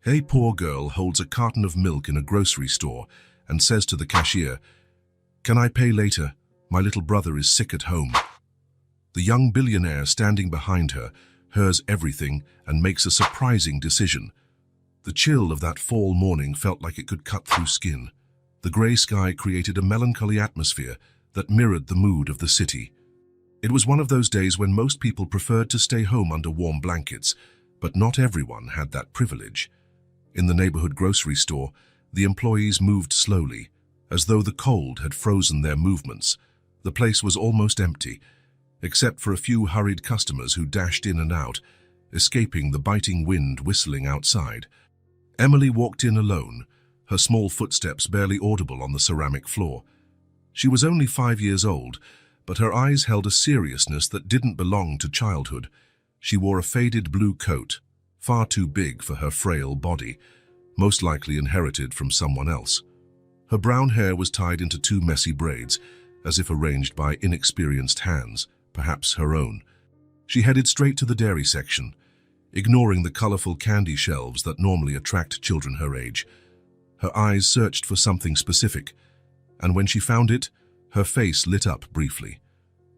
A poor girl holds a carton of milk in a grocery store and says to the cashier, "Can I pay later? My little brother is sick at home." The young billionaire standing behind her hears everything and makes a surprising decision. The chill of that fall morning felt like it could cut through skin. The grey sky created a melancholy atmosphere that mirrored the mood of the city. It was one of those days when most people preferred to stay home under warm blankets, but not everyone had that privilege. In the neighborhood grocery store, the employees moved slowly, as though the cold had frozen their movements. The place was almost empty, except for a few hurried customers who dashed in and out, escaping the biting wind whistling outside. Emily walked in alone, her small footsteps barely audible on the ceramic floor. She was only 5 years old, but her eyes held a seriousness that didn't belong to childhood. She wore a faded blue coat, far too big for her frail body, most likely inherited from someone else. Her brown hair was tied into two messy braids, as if arranged by inexperienced hands, perhaps her own. She headed straight to the dairy section, ignoring the colorful candy shelves that normally attract children her age. Her eyes searched for something specific, and when she found it, her face lit up briefly.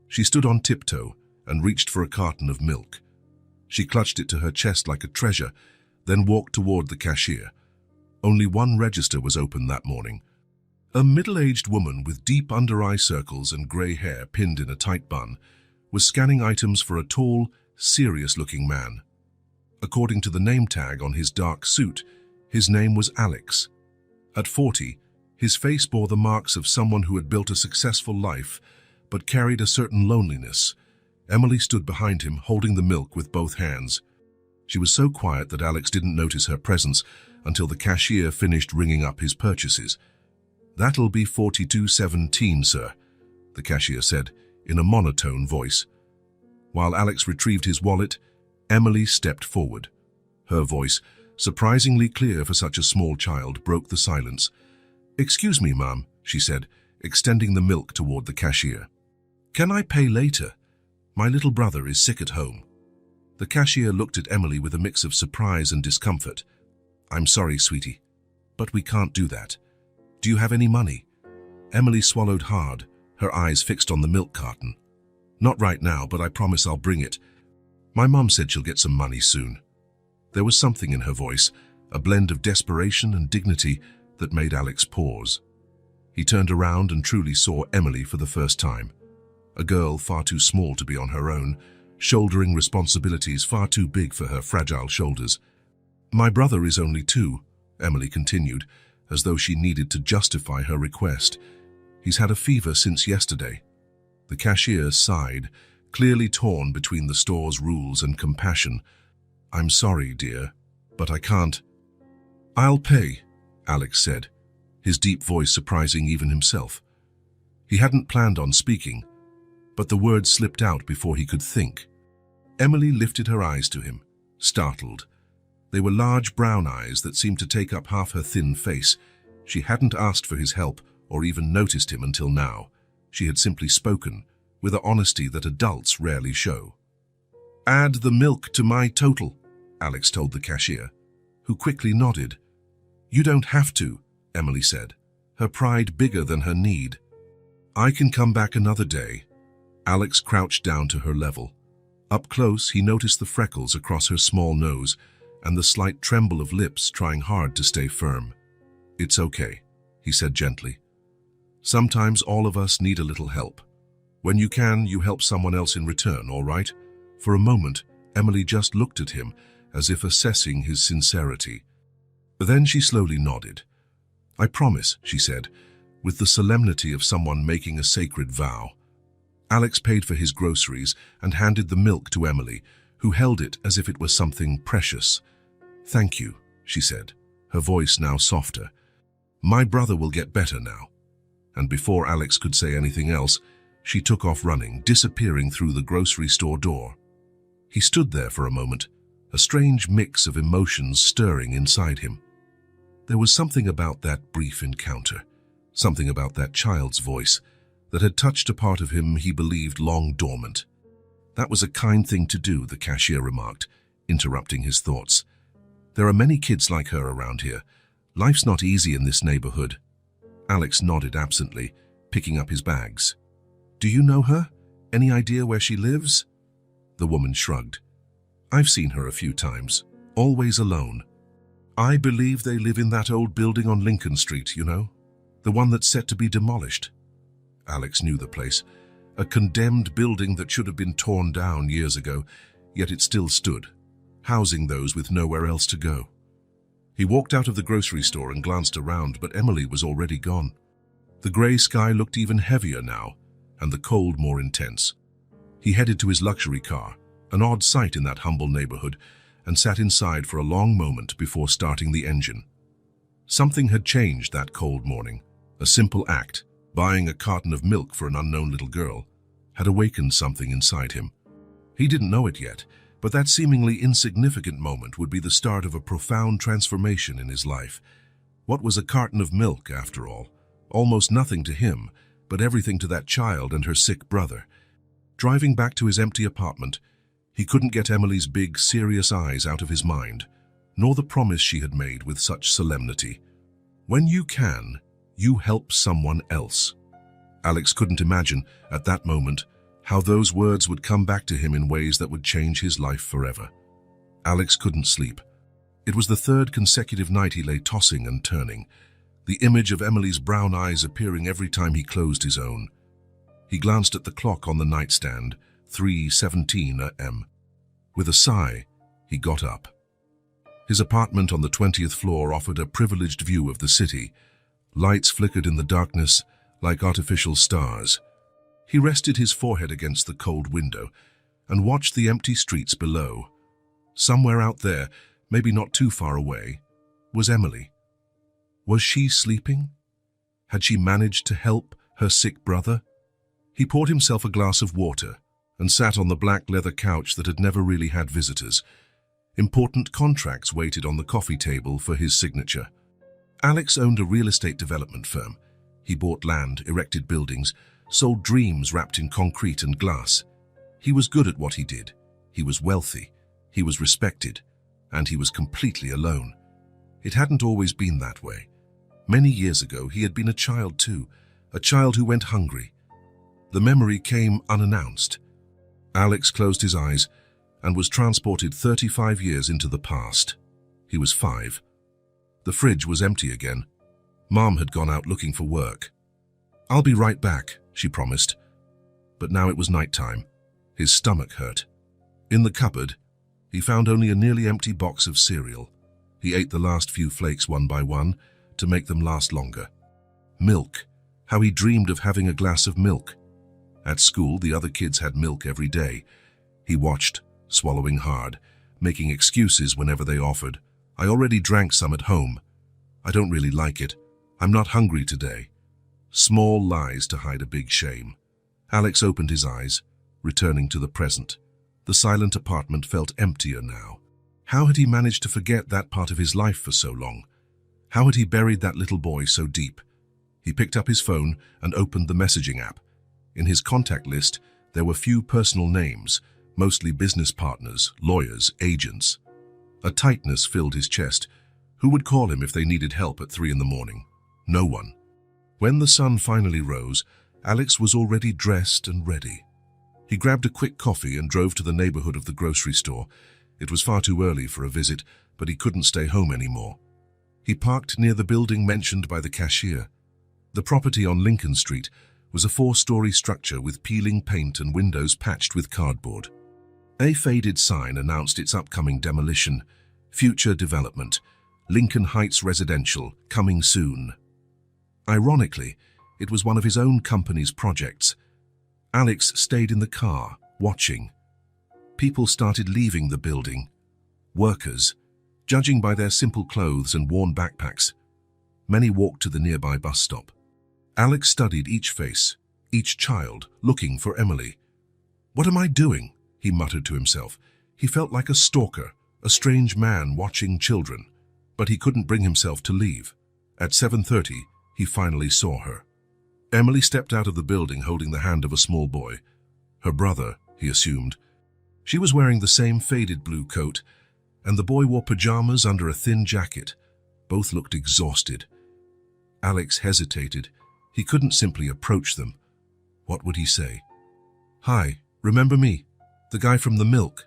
She stood on tiptoe and reached for a carton of milk. She clutched it to her chest like a treasure, then walked toward the cashier. Only one register was open that morning. A middle-aged woman with deep under-eye circles and grey hair pinned in a tight bun was scanning items for a tall, serious-looking man. According to the name tag on his dark suit, his name was Alex. At 40, his face bore the marks of someone who had built a successful life, but carried a certain loneliness. Emily stood behind him, holding the milk with both hands. She was so quiet that Alex didn't notice her presence until the cashier finished ringing up his purchases. "That'll be $42.17, sir," the cashier said, in a monotone voice. While Alex retrieved his wallet, Emily stepped forward. Her voice, surprisingly clear for such a small child, broke the silence. "Excuse me, ma'am," she said, extending the milk toward the cashier. "Can I pay later? My little brother is sick at home." The cashier looked at Emily with a mix of surprise and discomfort. "I'm sorry, sweetie, but we can't do that. Do you have any money?" Emily swallowed hard, her eyes fixed on the milk carton. "Not right now, but I promise I'll bring it. My mom said she'll get some money soon." There was something in her voice, a blend of desperation and dignity that made Alex pause. He turned around and truly saw Emily for the first time. A girl far too small to be on her own, shouldering responsibilities far too big for her fragile shoulders. "My brother is only 2, Emily continued, as though she needed to justify her request. "He's had a fever since yesterday." The cashier sighed, clearly torn between the store's rules and compassion. "I'm sorry, dear, but I can't." "I'll pay," Alex said, his deep voice surprising even himself. He hadn't planned on speaking, but the words slipped out before he could think. Emily lifted her eyes to him, startled. They were large brown eyes that seemed to take up half her thin face. She hadn't asked for his help or even noticed him until now. She had simply spoken, with an honesty that adults rarely show. "Add the milk to my total," Alex told the cashier, who quickly nodded. "You don't have to," Emily said, her pride bigger than her need. "I can come back another day." Alex crouched down to her level. Up close, he noticed the freckles across her small nose and the slight tremble of lips trying hard to stay firm. "It's okay," he said gently. "Sometimes all of us need a little help. When you can, you help someone else in return, all right?" For a moment, Emily just looked at him, as if assessing his sincerity. Then she slowly nodded. "I promise," she said, with the solemnity of someone making a sacred vow. Alex paid for his groceries and handed the milk to Emily, who held it as if it was something precious. "Thank you," she said, her voice now softer. "My brother will get better now." And before Alex could say anything else, she took off running, disappearing through the grocery store door. He stood there for a moment, a strange mix of emotions stirring inside him. There was something about that brief encounter, something about that child's voice, that had touched a part of him he believed long dormant. "That was a kind thing to do," the cashier remarked, interrupting his thoughts. There are many kids like her around here. Life's not easy in this neighborhood. Alex nodded absently, picking up his bags. Do you know her? Any idea where she lives? The woman shrugged. I've seen her a few times, always alone. I believe they live in that old building on Lincoln Street, you know? The one that's set to be demolished. Alex knew the place. A condemned building that should have been torn down years ago, yet it still stood, housing those with nowhere else to go. He walked out of the grocery store and glanced around, but Emily was already gone. The grey sky looked even heavier now, and the cold more intense. He headed to his luxury car, an odd sight in that humble neighborhood, and sat inside for a long moment before starting the engine. Something had changed that cold morning. A simple act, buying a carton of milk for an unknown little girl, had awakened something inside him. He didn't know it yet, but that seemingly insignificant moment would be the start of a profound transformation in his life. What was a carton of milk, after all? Almost nothing to him, but everything to that child and her sick brother. Driving back to his empty apartment, he couldn't get Emily's big, serious eyes out of his mind, nor the promise she had made with such solemnity. When you can, you help someone else. Alex couldn't imagine, at that moment, how those words would come back to him in ways that would change his life forever. Alex couldn't sleep. It was the third consecutive night he lay tossing and turning, the image of Emily's brown eyes appearing every time he closed his own. He glanced at the clock on the nightstand, 3:17 a.m. With a sigh, he got up. His apartment on the 20th floor offered a privileged view of the city. Lights flickered in the darkness like artificial stars. He rested his forehead against the cold window and watched the empty streets below. Somewhere out there, maybe not too far away, was Emily. Was she sleeping? Had she managed to help her sick brother? He poured himself a glass of water and sat on the black leather couch that had never really had visitors. Important contracts waited on the coffee table for his signature. Alex owned a real estate development firm. He bought land, erected buildings, sold dreams wrapped in concrete and glass. He was good at what he did. He was wealthy. He was respected. And he was completely alone. It hadn't always been that way. Many years ago, he had been a child too, a child who went hungry. The memory came unannounced. Alex closed his eyes and was transported 35 years into the past. He was 5. The fridge was empty again. Mom had gone out looking for work. I'll be right back, she promised. But now it was nighttime. His stomach hurt. In the cupboard, he found only a nearly empty box of cereal. He ate the last few flakes one by one to make them last longer. Milk. How he dreamed of having a glass of milk. At school, the other kids had milk every day. He watched, swallowing hard, making excuses whenever they offered. I already drank some at home. I don't really like it. I'm not hungry today. Small lies to hide a big shame. Alex opened his eyes, returning to the present. The silent apartment felt emptier now. How had he managed to forget that part of his life for so long? How had he buried that little boy so deep? He picked up his phone and opened the messaging app. In his contact list, there were few personal names, mostly business partners, lawyers, agents. A tightness filled his chest. Who would call him if they needed help at 3 in the morning? No one. When the sun finally rose, Alex was already dressed and ready. He grabbed a quick coffee and drove to the neighborhood of the grocery store. It was far too early for a visit, but he couldn't stay home anymore. He parked near the building mentioned by the cashier. The property on Lincoln Street was a 4-story structure with peeling paint and windows patched with cardboard. A faded sign announced its upcoming demolition. Future development. Lincoln Heights Residential, coming soon. Ironically, it was one of his own company's projects. Alex stayed in the car, watching. People started leaving the building. Workers, judging by their simple clothes and worn backpacks. Many walked to the nearby bus stop. Alex studied each face, each child, looking for Emily. What am I doing? He muttered to himself. He felt like a stalker, a strange man watching children. But he couldn't bring himself to leave. At 7:30, he finally saw her. Emily stepped out of the building holding the hand of a small boy. Her brother, he assumed. She was wearing the same faded blue coat, and the boy wore pajamas under a thin jacket. Both looked exhausted. Alex hesitated. He couldn't simply approach them. What would he say? "Hi, remember me? The guy from the milk?"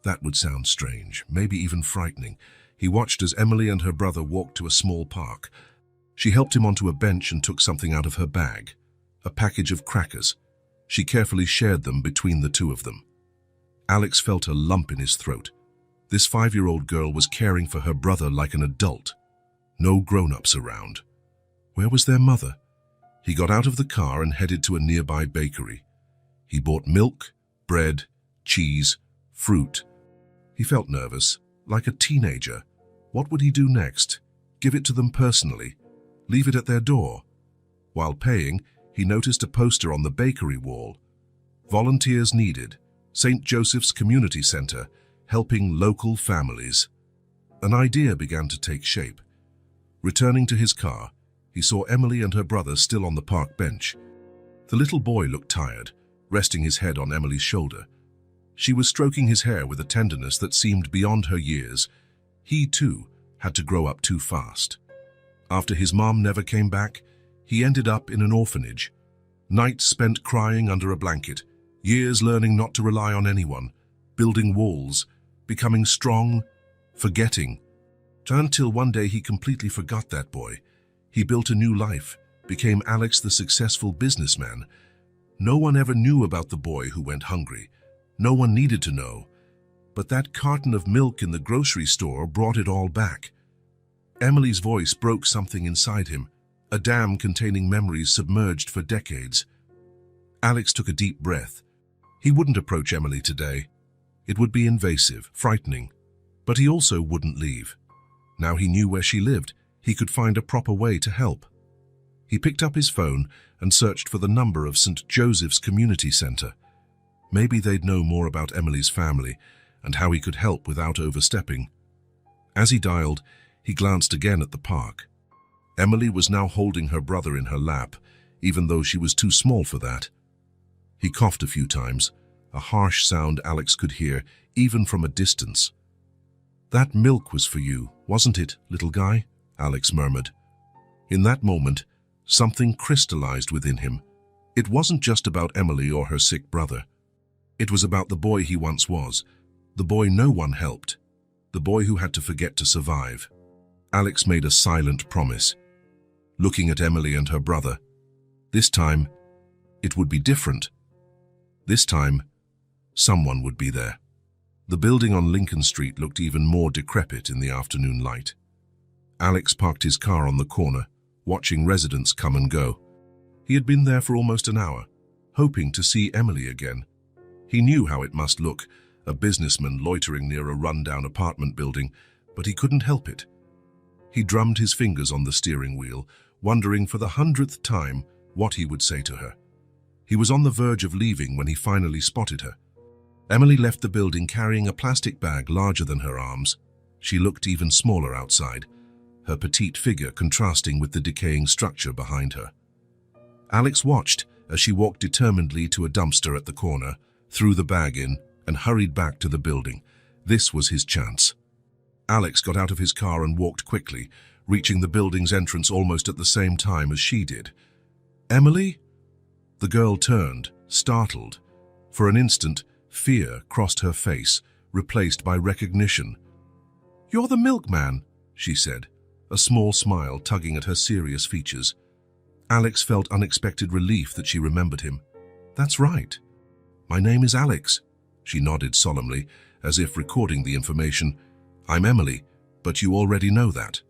That would sound strange, maybe even frightening. He watched as Emily and her brother walked to a small park. She helped him onto a bench and took something out of her bag, a package of crackers. She carefully shared them between the two of them. Alex felt a lump in his throat. This 5-year-old girl was caring for her brother like an adult. No grown-ups around. Where was their mother? He got out of the car and headed to a nearby bakery. He bought milk, bread, cheese, fruit. He felt nervous, like a teenager. What would he do next? Give it to them personally? Leave it at their door? While paying, he noticed a poster on the bakery wall. Volunteers needed. St. Joseph's Community Center, helping local families. An idea began to take shape. Returning to his car, he saw Emily and her brother still on the park bench. The little boy looked tired, resting his head on Emily's shoulder. She was stroking his hair with a tenderness that seemed beyond her years. He, too, had to grow up too fast. After his mom never came back, he ended up in an orphanage. Nights spent crying under a blanket, years learning not to rely on anyone, building walls, becoming strong, forgetting. Until one day he completely forgot that boy. He built a new life, became Alex the successful businessman. No one ever knew about the boy who went hungry. No one needed to know. But that carton of milk in the grocery store brought it all back. Emily's voice broke something inside him, a dam containing memories submerged for decades. Alex took a deep breath. He wouldn't approach Emily today. It would be invasive, frightening. But he also wouldn't leave. Now he knew where she lived. He could find a proper way to help. He picked up his phone and searched for the number of St. Joseph's Community Center. Maybe they'd know more about Emily's family and how he could help without overstepping. As he dialed, he glanced again at the park. Emily was now holding her brother in her lap, even though she was too small for that. He coughed a few times, a harsh sound Alex could hear, even from a distance. "That milk was for you, wasn't it, little guy?" Alex murmured. In that moment, something crystallized within him. It wasn't just about Emily or her sick brother. It was about the boy he once was, the boy no one helped, the boy who had to forget to survive. Alex made a silent promise, looking at Emily and her brother. This time, it would be different. This time, someone would be there. The building on Lincoln Street looked even more decrepit in the afternoon light. Alex parked his car on the corner, watching residents come and go. He had been there for almost an hour, hoping to see Emily again. He knew how it must look, a businessman loitering near a rundown apartment building, but he couldn't help it. He drummed his fingers on the steering wheel, wondering for the 100th time what he would say to her. He was on the verge of leaving when he finally spotted her. Emily left the building carrying a plastic bag larger than her arms. She looked even smaller outside, her petite figure contrasting with the decaying structure behind her. Alex watched as she walked determinedly to a dumpster at the corner, threw the bag in, and hurried back to the building. This was his chance. Alex got out of his car and walked quickly, reaching the building's entrance almost at the same time as she did. "Emily?" The girl turned, startled. For an instant, fear crossed her face, replaced by recognition. "You're the milkman," she said, a small smile tugging at her serious features. Alex felt unexpected relief that she remembered him. "That's right. My name is Alex." She nodded solemnly, as if recording the information. "I'm Emily, but you already know that."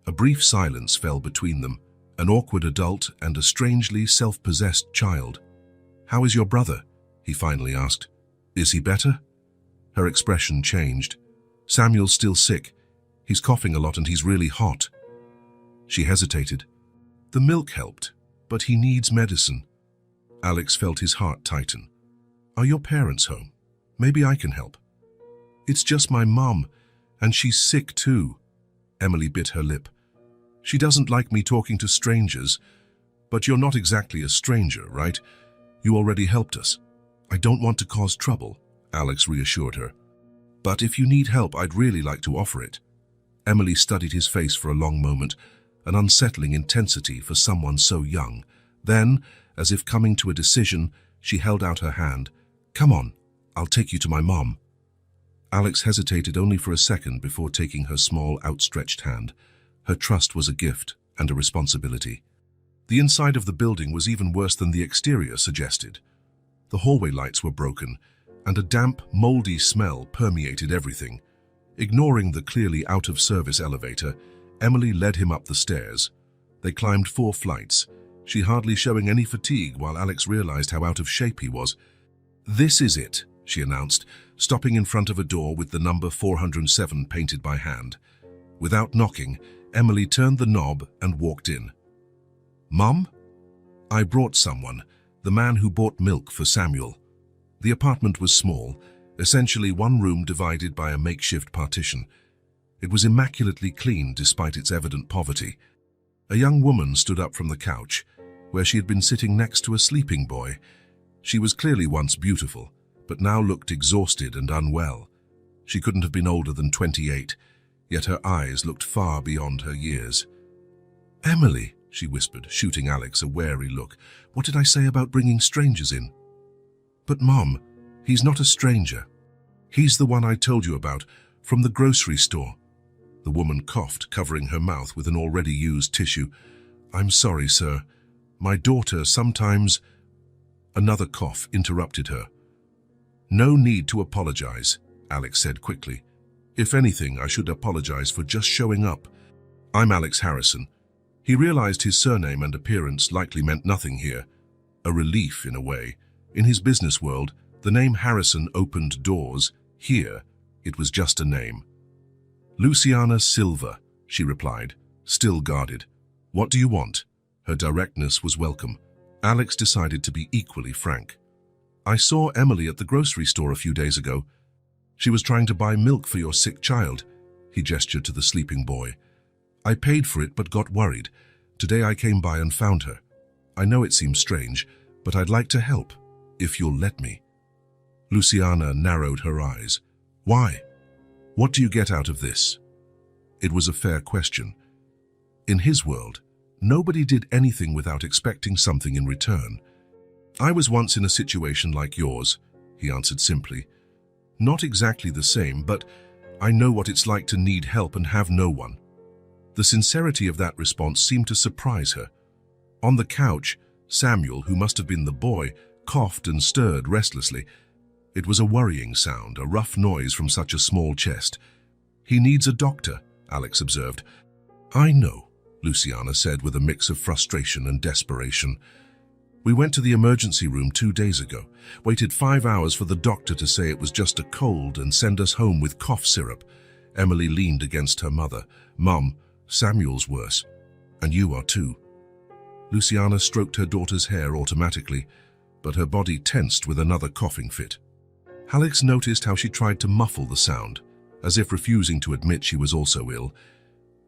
A brief silence fell between them, an awkward adult and a strangely self-possessed child. "How is your brother?" he finally asked. "Is he better?" Her expression changed. "Samuel's still sick. He's coughing a lot and he's really hot." She hesitated. "The milk helped, but he needs medicine." Alex felt his heart tighten. "Are your parents home? Maybe I can help." "It's just my mom, and she's sick too." Emily bit her lip. "She doesn't like me talking to strangers, but you're not exactly a stranger, right? You already helped us." "I don't want to cause trouble," Alex reassured her. But if you need help, I'd really like to offer it. Emily studied his face for a long moment, an unsettling intensity for someone so young. Then, as if coming to a decision, she held out her hand. Come on, I'll take you to my mom. Alex hesitated only for a second before taking her small, outstretched hand. Her trust was a gift and a responsibility. The inside of the building was even worse than the exterior suggested. The hallway lights were broken, and a damp, moldy smell permeated everything. Ignoring the clearly out-of-service elevator, Emily led him up the stairs. They climbed 4 flights, she hardly showing any fatigue while Alex realized how out of shape he was. "This is it," she announced, stopping in front of a door with the number 407 painted by hand. Without knocking, Emily turned the knob and walked in. "Mom? I brought someone, the man who bought milk for Samuel." The apartment was small, essentially one room divided by a makeshift partition. It was immaculately clean despite its evident poverty. A young woman stood up from the couch, where she had been sitting next to a sleeping boy. She was clearly once beautiful, but now looked exhausted and unwell. She couldn't have been older than 28, yet her eyes looked far beyond her years. "Emily," she whispered, shooting Alex a wary look. "What did I say about bringing strangers in?" "But Mom, he's not a stranger. He's the one I told you about, from the grocery store." The woman coughed, covering her mouth with an already used tissue. "I'm sorry, sir. My daughter sometimes—" Another cough interrupted her. "No need to apologize," Alex said quickly. "If anything, I should apologize for just showing up. I'm Alex Harrison." He realized his surname and appearance likely meant nothing here. A relief, in a way. In his business world, the name Harrison opened doors. Here, it was just a name. "Luciana Silva," she replied, still guarded. "What do you want?" Her directness was welcome. Alex decided to be equally frank. "I saw Emily at the grocery store a few days ago. She was trying to buy milk for your sick child." He gestured to the sleeping boy. "I paid for it but got worried. Today I came by and found her. I know it seems strange, but I'd like to help, if you'll let me." Luciana narrowed her eyes. "Why? What do you get out of this?" It was a fair question. In his world, nobody did anything without expecting something in return. "I was once in a situation like yours," he answered simply. "Not exactly the same, but I know what it's like to need help and have no one." The sincerity of that response seemed to surprise her. On the couch, Samuel, who must have been the boy, coughed and stirred restlessly. It was a worrying sound, a rough noise from such a small chest. "He needs a doctor," Alex observed. "I know," Luciana said with a mix of frustration and desperation. "We went to the emergency room 2 days ago, waited 5 hours for the doctor to say it was just a cold and send us home with cough syrup." Emily leaned against her mother. "Mum, Samuel's worse, and you are too." Luciana stroked her daughter's hair automatically, but her body tensed with another coughing fit. Alex noticed how she tried to muffle the sound, as if refusing to admit she was also ill.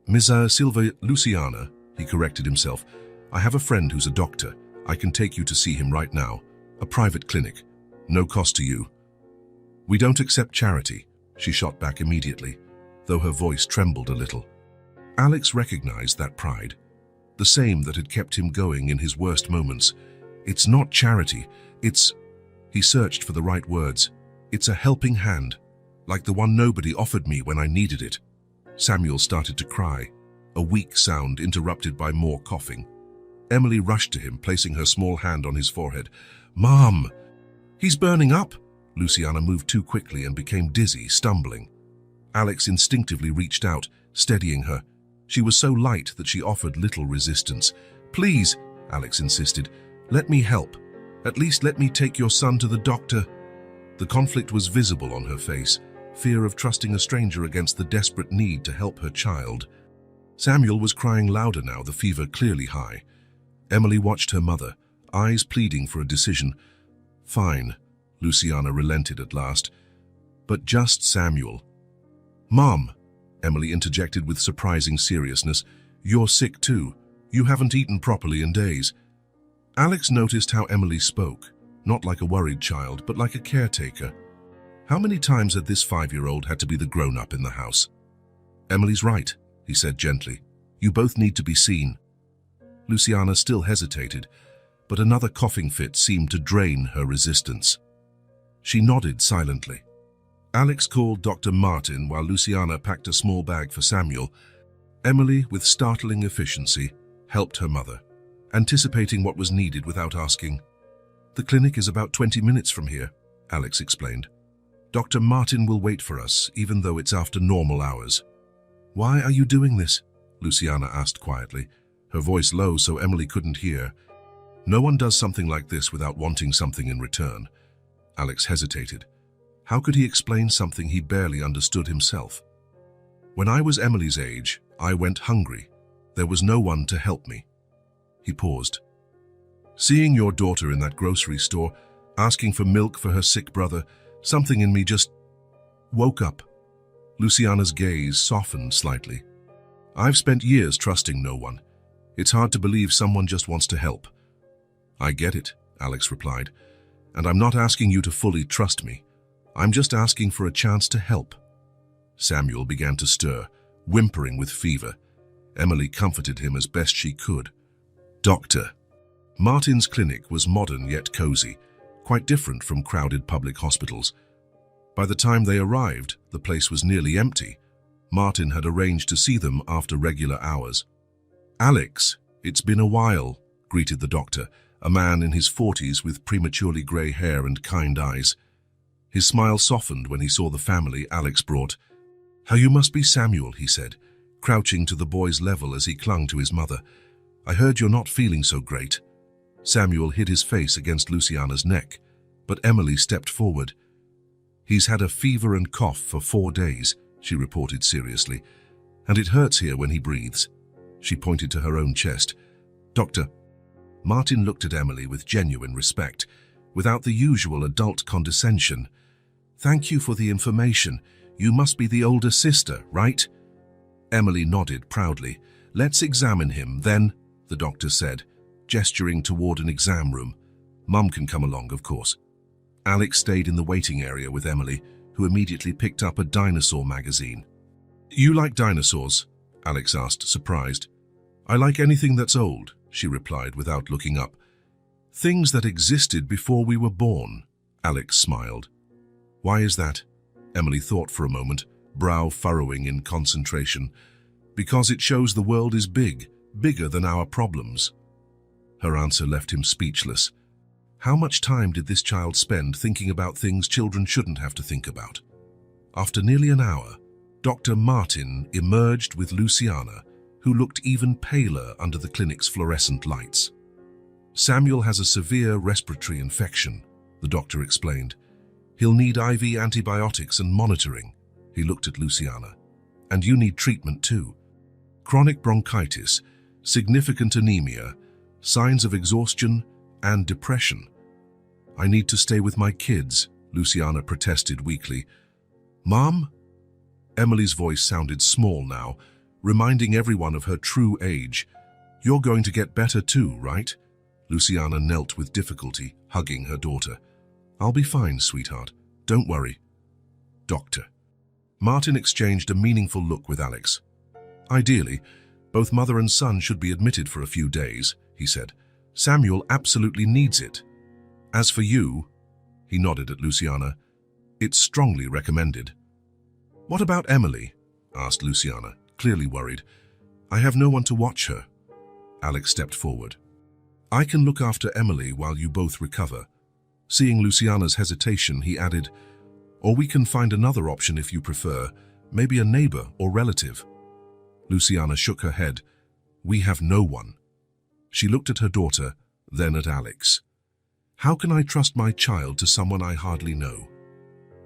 "Ms. Silva, Luciana," he corrected himself. "I have a friend who's a doctor. I can take you to see him right now. A private clinic. No cost to you." "We don't accept charity," she shot back immediately, though her voice trembled a little. Alex recognized that pride, the same that had kept him going in his worst moments. "It's not charity, it's—" He searched for the right words. "It's a helping hand, like the one nobody offered me when I needed it." Samuel started to cry, a weak sound interrupted by more coughing. Emily rushed to him, placing her small hand on his forehead. "Mom! He's burning up!" Luciana moved too quickly and became dizzy, stumbling. Alex instinctively reached out, steadying her. She was so light that she offered little resistance. "Please," Alex insisted, "let me help. At least let me take your son to the doctor." The conflict was visible on her face, fear of trusting a stranger against the desperate need to help her child. Samuel was crying louder now, the fever clearly high. Emily watched her mother, eyes pleading for a decision. "Fine," Luciana relented at last. "But just Samuel." "Mom," Emily interjected with surprising seriousness, "you're sick too. You haven't eaten properly in days." Alex noticed how Emily spoke, not like a worried child, but like a caretaker. How many times had this 5-year-old had to be the grown-up in the house? Emily's right, he said gently. You both need to be seen. Luciana still hesitated, but another coughing fit seemed to drain her resistance. She nodded silently. Alex called Dr. Martin while Luciana packed a small bag for Samuel. Emily, with startling efficiency, helped her mother, anticipating what was needed without asking. The clinic is about 20 minutes from here, Alex explained. Dr. Martin will wait for us, even though it's after normal hours. Why are you doing this? Luciana asked quietly, her voice low so Emily couldn't hear. No one does something like this without wanting something in return. Alex hesitated. How could he explain something he barely understood himself? When I was Emily's age, I went hungry. There was no one to help me. He paused. Seeing your daughter in that grocery store, asking for milk for her sick brother, something in me just woke up. Luciana's gaze softened slightly. I've spent years trusting no one. It's hard to believe someone just wants to help. I get it, Alex replied, and I'm not asking you to fully trust me. I'm just asking for a chance to help. Samuel began to stir, whimpering with fever. Emily comforted him as best she could. Doctor. Martin's clinic was modern yet cozy, quite different from crowded public hospitals. By the time they arrived, the place was nearly empty. Martin had arranged to see them after regular hours. Alex, it's been a while, greeted the doctor, a man in his 40s with prematurely grey hair and kind eyes. His smile softened when he saw the family Alex brought. How you must be Samuel, he said, crouching to the boy's level as he clung to his mother. I heard you're not feeling so great. Samuel hid his face against Luciana's neck, but Emily stepped forward. He's had a fever and cough for 4 days, she reported seriously, and it hurts here when he breathes. She pointed to her own chest. Doctor. Martin looked at Emily with genuine respect, without the usual adult condescension. Thank you for the information. You must be the older sister, right? Emily nodded proudly. Let's examine him, then, the doctor said, gesturing toward an exam room. Mum can come along, of course. Alex stayed in the waiting area with Emily, who immediately picked up a dinosaur magazine. You like dinosaurs? Alex asked, surprised. I like anything that's old, she replied without looking up. Things that existed before we were born, Alex smiled. Why is that? Emily thought for a moment, brow furrowing in concentration. Because it shows the world is big, bigger than our problems. Her answer left him speechless. How much time did this child spend thinking about things children shouldn't have to think about? After nearly an hour, Dr. Martin emerged with Luciana, who looked even paler under the clinic's fluorescent lights. Samuel has a severe respiratory infection, the doctor explained. He'll need IV antibiotics and monitoring. He looked at Luciana. And you need treatment too. Chronic bronchitis, significant anemia, signs of exhaustion and depression. I need to stay with my kids, Luciana protested weakly. Mom? Emily's voice sounded small now, reminding everyone of her true age. You're going to get better too, right? Luciana knelt with difficulty, hugging her daughter. I'll be fine, sweetheart. Don't worry. Doctor. Martin exchanged a meaningful look with Alex. Ideally, both mother and son should be admitted for a few days, he said. Samuel absolutely needs it. As for you, he nodded at Luciana, it's strongly recommended. What about Emily? Asked Luciana, clearly worried. I have no one to watch her. Alex stepped forward. I can look after Emily while you both recover. Seeing Luciana's hesitation, he added, or we can find another option if you prefer, maybe a neighbor or relative. Luciana shook her head. We have no one. She looked at her daughter, then at Alex. How can I trust my child to someone I hardly know?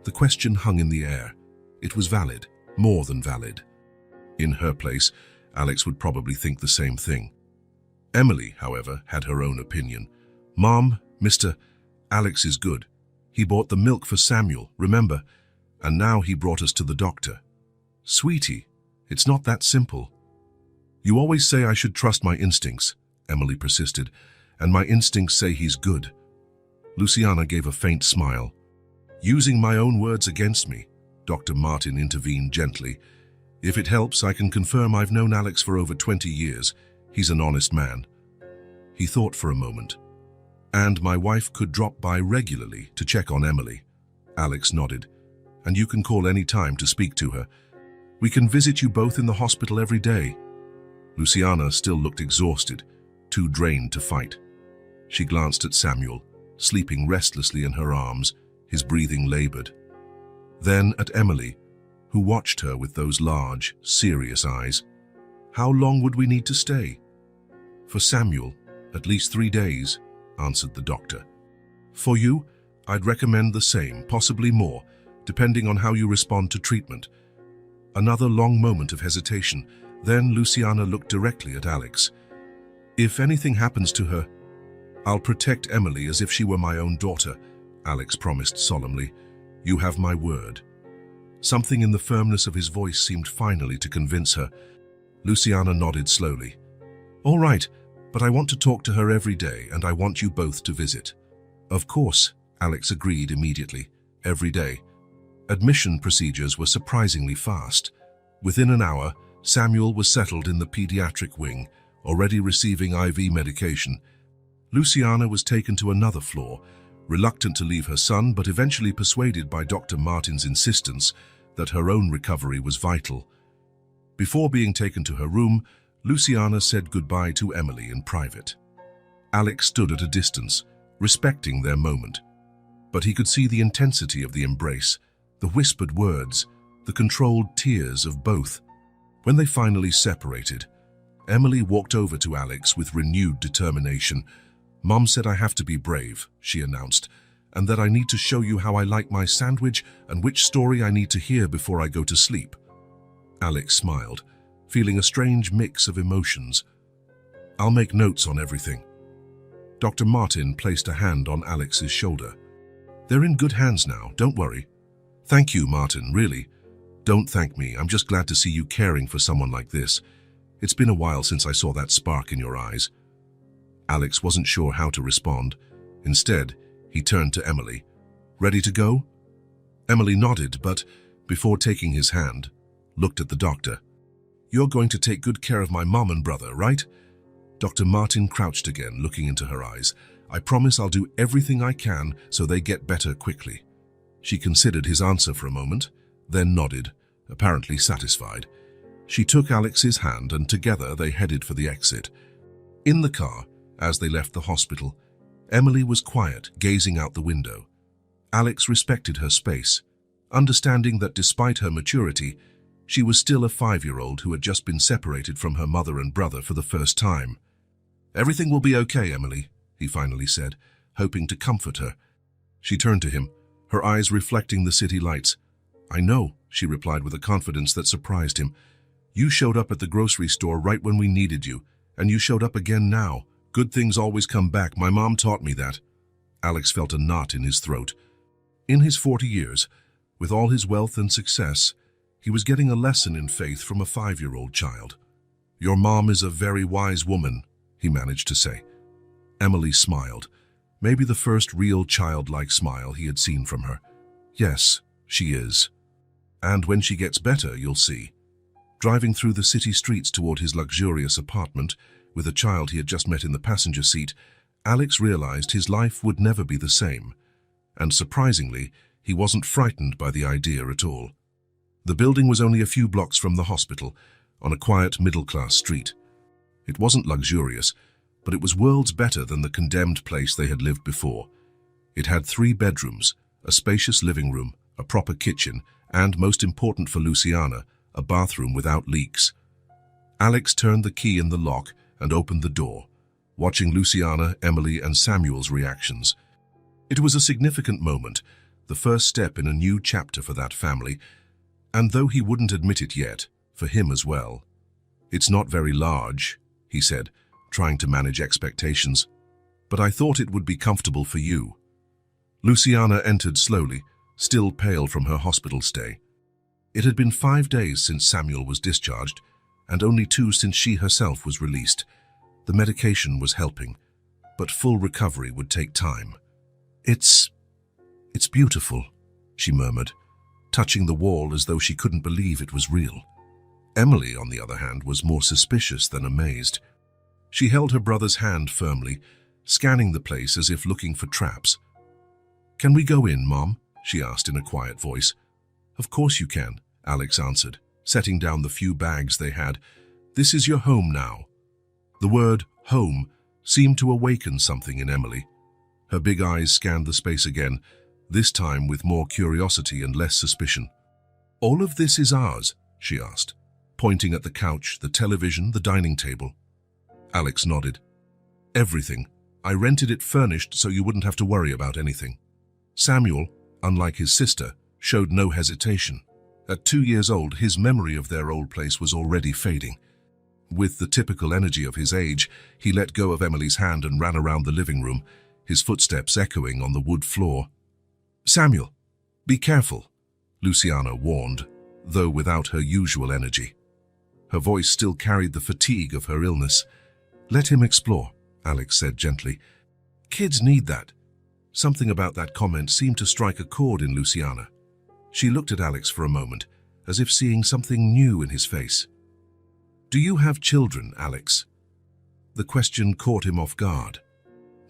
The question hung in the air. It was valid, more than valid. In her place, Alex would probably think the same thing. Emily, however, had her own opinion. Mom, Mr. Alex is good. He bought the milk for Samuel, remember? And now he brought us to the doctor. Sweetie, it's not that simple. You always say I should trust my instincts, Emily persisted, and my instincts say he's good. Luciana gave a faint smile. Using my own words against me, Dr. Martin intervened gently. If it helps, I can confirm I've known Alex for over 20 years. He's an honest man. He thought for a moment. And my wife could drop by regularly to check on Emily. Alex nodded. And you can call any time to speak to her. We can visit you both in the hospital every day. Luciana still looked exhausted, too drained to fight. She glanced at Samuel, sleeping restlessly in her arms, his breathing labored. Then at Emily, who watched her with those large, serious eyes. How long would we need to stay? For Samuel, at least 3 days, answered the doctor. For you, I'd recommend the same, possibly more, depending on how you respond to treatment. Another long moment of hesitation. Then Luciana looked directly at Alex. If anything happens to her, I'll protect Emily as if she were my own daughter, Alex promised solemnly. You have my word. Something in the firmness of his voice seemed finally to convince her. Luciana nodded slowly. All right, but I want to talk to her every day, and I want you both to visit. Of course, Alex agreed immediately. Every day. Admission procedures were surprisingly fast. Within an hour, Samuel was settled in the pediatric wing, already receiving IV medication. Luciana was taken to another floor, reluctant to leave her son, but eventually persuaded by Dr. Martin's insistence that her own recovery was vital. Before being taken to her room, Luciana said goodbye to Emily in private. Alex stood at a distance, respecting their moment. But he could see the intensity of the embrace, the whispered words, the controlled tears of both. When they finally separated, Emily walked over to Alex with renewed determination. Mom said I have to be brave, she announced, and that I need to show you how I like my sandwich and which story I need to hear before I go to sleep. Alex smiled, feeling a strange mix of emotions. I'll make notes on everything. Dr. Martin placed a hand on Alex's shoulder. They're in good hands now, don't worry. Thank you, Martin, really. Don't thank me, I'm just glad to see you caring for someone like this. It's been a while since I saw that spark in your eyes. Alex wasn't sure how to respond. Instead, he turned to Emily. Ready to go? Emily nodded, but, before taking his hand, looked at the doctor. You're going to take good care of my mom and brother, right? Dr. Martin crouched again, looking into her eyes. I promise I'll do everything I can so they get better quickly. She considered his answer for a moment, then nodded, apparently satisfied. She took Alex's hand and together they headed for the exit. In the car, as they left the hospital, Emily was quiet, gazing out the window. Alex respected her space, understanding that despite her maturity, she was still a 5-year-old who had just been separated from her mother and brother for the first time. Everything will be okay, Emily, he finally said, hoping to comfort her. She turned to him, her eyes reflecting the city lights. I know, she replied with a confidence that surprised him. You showed up at the grocery store right when we needed you, and you showed up again now. Good things always come back. My mom taught me that. Alex felt a knot in his throat. In his 40 years, with all his wealth and success, he was getting a lesson in faith from a 5-year-old child. Your mom is a very wise woman, he managed to say. Emily smiled, maybe the first real childlike smile he had seen from her. Yes, she is. And when she gets better, you'll see. Driving through the city streets toward his luxurious apartment, with a child he had just met in the passenger seat, Alex realized his life would never be the same. And surprisingly, he wasn't frightened by the idea at all. The building was only a few blocks from the hospital, on a quiet middle-class street. It wasn't luxurious, but it was worlds better than the condemned place they had lived before. It had 3 bedrooms, a spacious living room, a proper kitchen, and, most important for Luciana, a bathroom without leaks. Alex turned the key in the lock and opened the door, watching Luciana, Emily, and Samuel's reactions. It was a significant moment, the first step in a new chapter for that family, and though he wouldn't admit it yet, for him as well. It's not very large, he said, trying to manage expectations, but I thought it would be comfortable for you. Luciana entered slowly, still pale from her hospital stay. It had been 5 days since Samuel was discharged, and only 2 since she herself was released. The medication was helping, but full recovery would take time. It's beautiful, she murmured, touching the wall as though she couldn't believe it was real. Emily, on the other hand, was more suspicious than amazed. She held her brother's hand firmly, scanning the place as if looking for traps. "Can we go in, Mom?" she asked in a quiet voice. "Of course you can," Alex answered, setting down the few bags they had. "This is your home now." The word home seemed to awaken something in Emily. Her big eyes scanned the space again, this time with more curiosity and less suspicion. "All of this is ours?" she asked, pointing at the couch, the television, the dining table. Alex nodded. "Everything. I rented it furnished so you wouldn't have to worry about anything." Samuel, unlike his sister, showed no hesitation. At 2 years old, his memory of their old place was already fading. With the typical energy of his age, he let go of Emily's hand and ran around the living room, his footsteps echoing on the wood floor. "Samuel, be careful," Luciana warned, though without her usual energy. Her voice still carried the fatigue of her illness. "Let him explore," Alex said gently. "Kids need that." Something about that comment seemed to strike a chord in Luciana. She looked at Alex for a moment, as if seeing something new in his face. "Do you have children, Alex?" The question caught him off guard.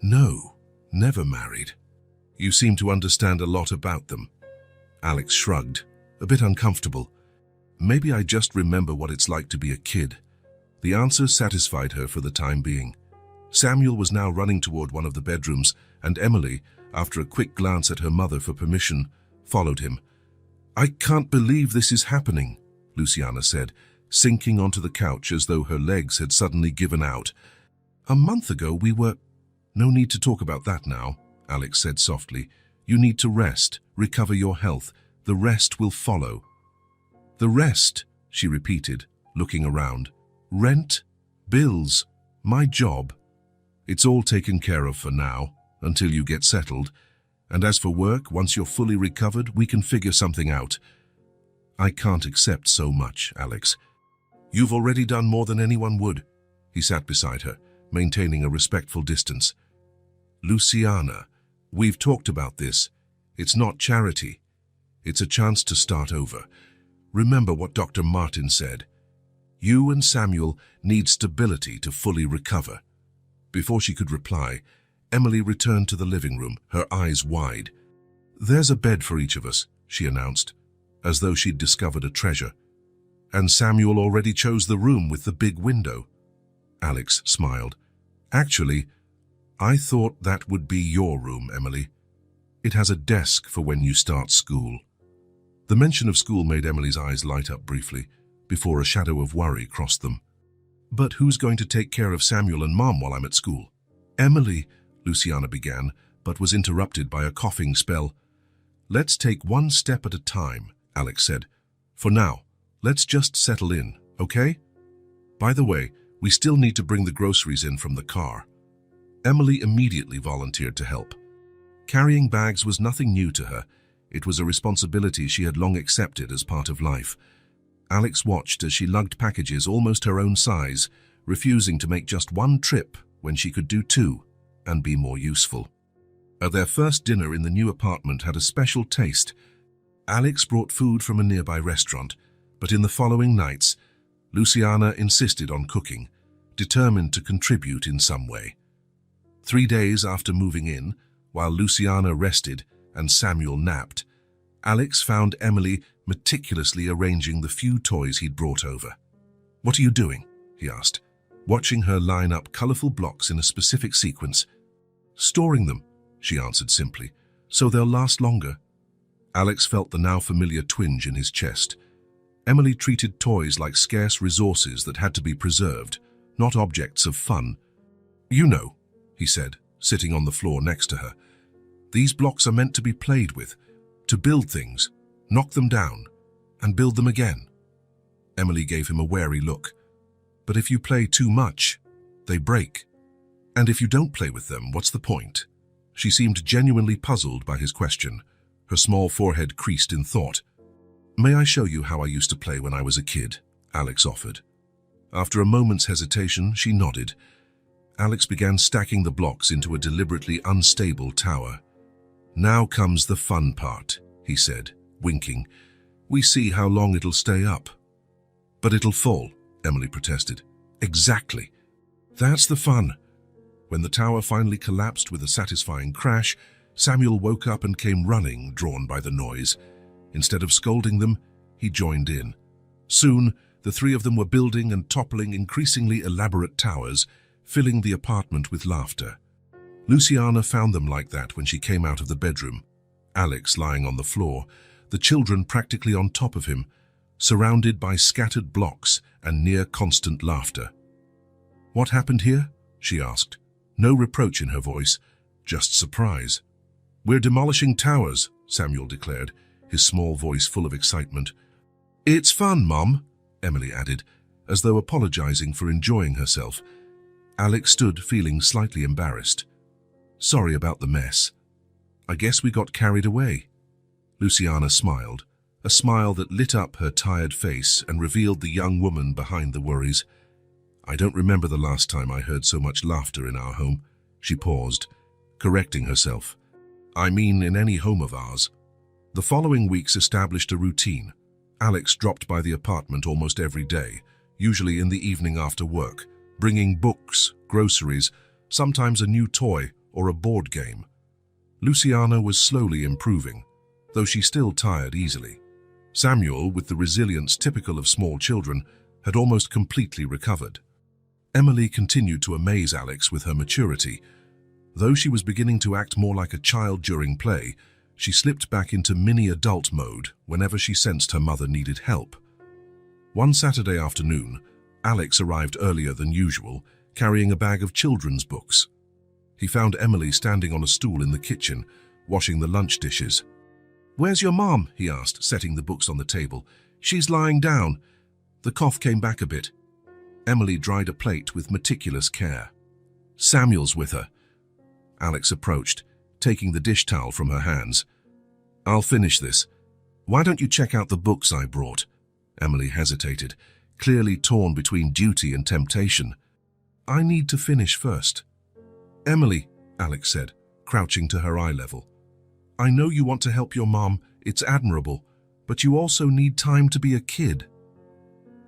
"No, never married." "You seem to understand a lot about them." Alex shrugged, a bit uncomfortable. "Maybe I just remember what it's like to be a kid." The answer satisfied her for the time being. Samuel was now running toward one of the bedrooms, and Emily, after a quick glance at her mother for permission, followed him. "I can't believe this is happening," Luciana said, sinking onto the couch as though her legs had suddenly given out. "A month ago we were—" "No need to talk about that now," Alex said softly. "You need to rest, recover your health. The rest will follow." "The rest," she repeated, looking around. "Rent, bills, my job. It's all taken care of for now, until you get settled. And as for work, once you're fully recovered, we can figure something out." "I can't accept so much, Alex." "You've already done more than anyone would." He sat beside her, maintaining a respectful distance. "Luciana, we've talked about this. It's not charity. It's a chance to start over. Remember what Dr. Martin said. You and Samuel need stability to fully recover." Before she could reply, Emily returned to the living room, her eyes wide. "There's a bed for each of us," she announced, as though she'd discovered a treasure. "And Samuel already chose the room with the big window." Alex smiled. "Actually, I thought that would be your room, Emily. It has a desk for when you start school." The mention of school made Emily's eyes light up briefly, before a shadow of worry crossed them. "But who's going to take care of Samuel and Mom while I'm at school?" "Emily," Luciana began, but was interrupted by a coughing spell. "Let's take one step at a time," Alex said. "For now, let's just settle in, okay? By the way, we still need to bring the groceries in from the car." Emily immediately volunteered to help. Carrying bags was nothing new to her. It was a responsibility she had long accepted as part of life. Alex watched as she lugged packages almost her own size, refusing to make just one trip when she could do 2 and be more useful. Their first dinner in the new apartment had a special taste. Alex brought food from a nearby restaurant, but in the following nights, Luciana insisted on cooking, determined to contribute in some way. 3 days after moving in, while Luciana rested and Samuel napped, Alex found Emily meticulously arranging the few toys he'd brought over. "What are you doing?" he asked, watching her line up colorful blocks in a specific sequence. "Storing them," she answered simply, "so they'll last longer." Alex felt the now familiar twinge in his chest. Emily treated toys like scarce resources that had to be preserved, not objects of fun. "You know," he said, sitting on the floor next to her, "these blocks are meant to be played with, to build things, knock them down, and build them again." Emily gave him a wary look. "But if you play too much, they break. And if you don't play with them, what's the point?" She seemed genuinely puzzled by his question, her small forehead creased in thought. "May I show you how I used to play when I was a kid?" Alex offered. After a moment's hesitation, she nodded. Alex began stacking the blocks into a deliberately unstable tower. "Now comes the fun part," he said, winking. "We see how long it'll stay up." "But it'll fall," Emily protested. "Exactly. That's the fun." When the tower finally collapsed with a satisfying crash, Samuel woke up and came running, drawn by the noise. Instead of scolding them, he joined in. Soon, the three of them were building and toppling increasingly elaborate towers, filling the apartment with laughter. Luciana found them like that when she came out of the bedroom. Alex lying on the floor, the children practically on top of him, surrounded by scattered blocks and near-constant laughter. "What happened here?" she asked. No reproach in her voice, just surprise. "We're demolishing towers," Samuel declared, his small voice full of excitement. "It's fun, Mom," Emily added, as though apologizing for enjoying herself. Alex stood feeling slightly embarrassed. "Sorry about the mess. I guess we got carried away." Luciana smiled, a smile that lit up her tired face and revealed the young woman behind the worries. "I don't remember the last time I heard so much laughter in our home." She paused, correcting herself. "I mean in any home of ours." The following weeks established a routine. Alex dropped by the apartment almost every day, usually in the evening after work, bringing books, groceries, sometimes a new toy or a board game. Luciana was slowly improving, though she still tired easily. Samuel, with the resilience typical of small children, had almost completely recovered. Emily continued to amaze Alex with her maturity. Though she was beginning to act more like a child during play, she slipped back into mini-adult mode whenever she sensed her mother needed help. One Saturday afternoon, Alex arrived earlier than usual, carrying a bag of children's books. He found Emily standing on a stool in the kitchen, washing the lunch dishes. "Where's your mom?" he asked, setting the books on the table. "She's lying down." The cough came back a bit. Emily dried a plate with meticulous care. "Samuel's with her." Alex approached, taking the dish towel from her hands. "I'll finish this. Why don't you check out the books I brought?" Emily hesitated, clearly torn between duty and temptation. "I need to finish first." "Emily," Alex said, crouching to her eye level. "I know you want to help your mom, it's admirable, but you also need time to be a kid."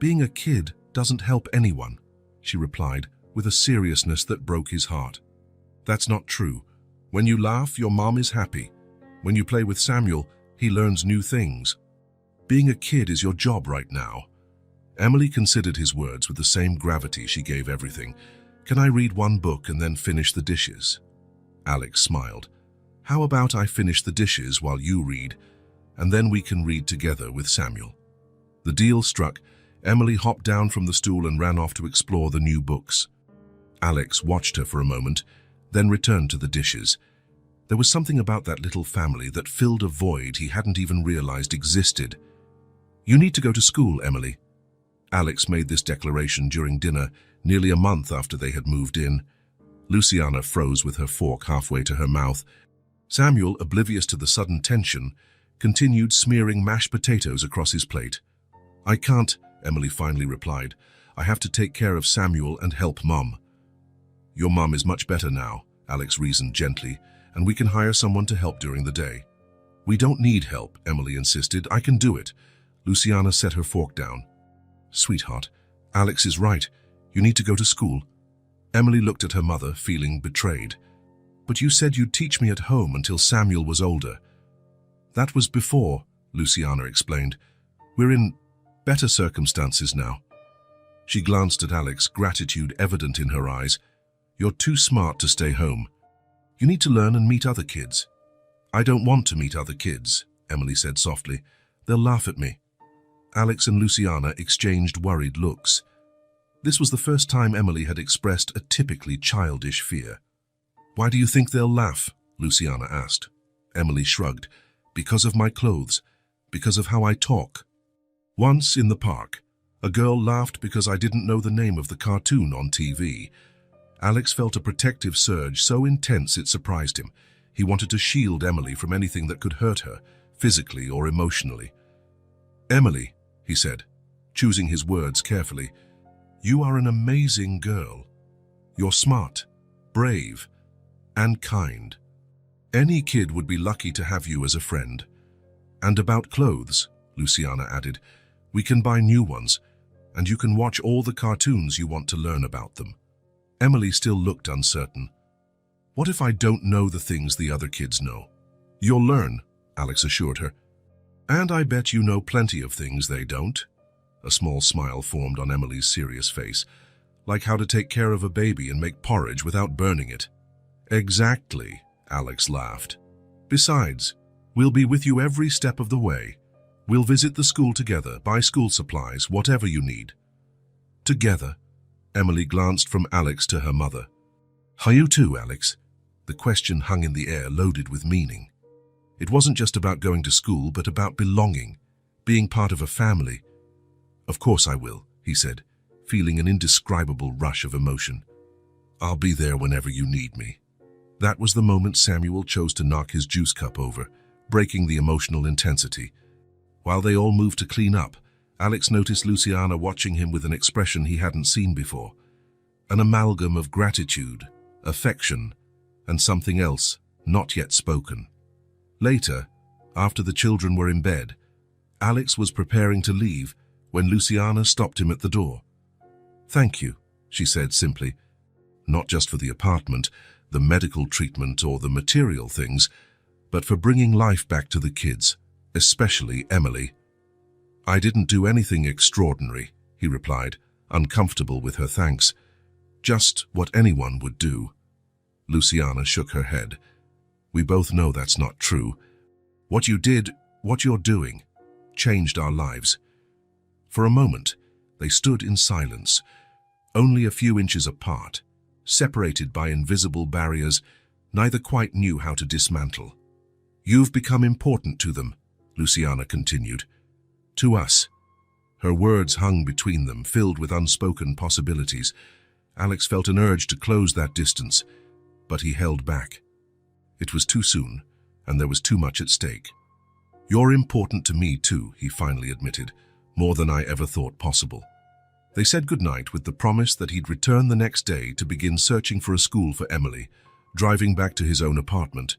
"Being a kid doesn't help anyone," she replied, with a seriousness that broke his heart. "That's not true. When you laugh, your mom is happy. When you play with Samuel, he learns new things. Being a kid is your job right now." Emily considered his words with the same gravity she gave everything. "Can I read one book and then finish the dishes?" Alex smiled. "How about I finish the dishes while you read, and then we can read together with Samuel?" The deal struck. Emily hopped down from the stool and ran off to explore the new books. Alex watched her for a moment, then returned to the dishes. There was something about that little family that filled a void he hadn't even realized existed. "You need to go to school, Emily." Alex made this declaration during dinner, nearly a month after they had moved in. Luciana froze with her fork halfway to her mouth. Samuel, oblivious to the sudden tension, continued smearing mashed potatoes across his plate. "I can't," Emily finally replied. "I have to take care of Samuel and help Mom." "Your mom is much better now," Alex reasoned gently, "and we can hire someone to help during the day." "We don't need help," Emily insisted. "I can do it." Luciana set her fork down. "Sweetheart, Alex is right. You need to go to school." Emily looked at her mother, feeling betrayed. "But you said you'd teach me at home until Samuel was older." "That was before," Luciana explained. "We're in better circumstances now." She glanced at Alex, gratitude evident in her eyes. "You're too smart to stay home. You need to learn and meet other kids." "I don't want to meet other kids," Emily said softly. "They'll laugh at me." Alex and Luciana exchanged worried looks. This was the first time Emily had expressed a typically childish fear. "Why do you think they'll laugh?" Luciana asked. Emily shrugged. "Because of my clothes. Because of how I talk." Once in the park, a girl laughed because I didn't know the name of the cartoon on TV. Alex felt a protective surge so intense it surprised him. He wanted to shield Emily from anything that could hurt her, physically or emotionally. "Emily," he said, choosing his words carefully, "you are an amazing girl. You're smart, brave, and kind. Any kid would be lucky to have you as a friend. And about clothes, Luciana added, we can buy new ones, and you can watch all the cartoons you want to learn about them. Emily still looked uncertain. What if I don't know the things the other kids know? You'll learn, Alex assured her. And I bet you know plenty of things they don't. A small smile formed on Emily's serious face, like how to take care of a baby and make porridge without burning it. Exactly, Alex laughed. Besides, we'll be with you every step of the way. We'll visit the school together, buy school supplies, whatever you need. Together? Emily glanced from Alex to her mother. Are you too, Alex? The question hung in the air, loaded with meaning. It wasn't just about going to school, but about belonging, being part of a family. Of course I will, he said, feeling an indescribable rush of emotion. I'll be there whenever you need me. That was the moment Samuel chose to knock his juice cup over, breaking the emotional intensity. While they all moved to clean up, Alex noticed Luciana watching him with an expression he hadn't seen before. An amalgam of gratitude, affection, and something else not yet spoken. Later, after the children were in bed, Alex was preparing to leave when Luciana stopped him at the door. Thank you, she said simply. Not just for the apartment, the medical treatment or the material things, but for bringing life back to the kids, especially Emily. I didn't do anything extraordinary, he replied, uncomfortable with her thanks. Just what anyone would do. Luciana shook her head. We both know that's not true. What you did, what you're doing, changed our lives. For a moment, they stood in silence, only a few inches apart, separated by invisible barriers neither quite knew how to dismantle. You've become important to them, Luciana continued. To us. Her words hung between them, filled with unspoken possibilities. Alex felt an urge to close that distance, but he held back. It was too soon, and there was too much at stake. You're important to me too, he finally admitted, more than I ever thought possible. They said goodnight with the promise that he'd return the next day to begin searching for a school for Emily, driving back to his own apartment,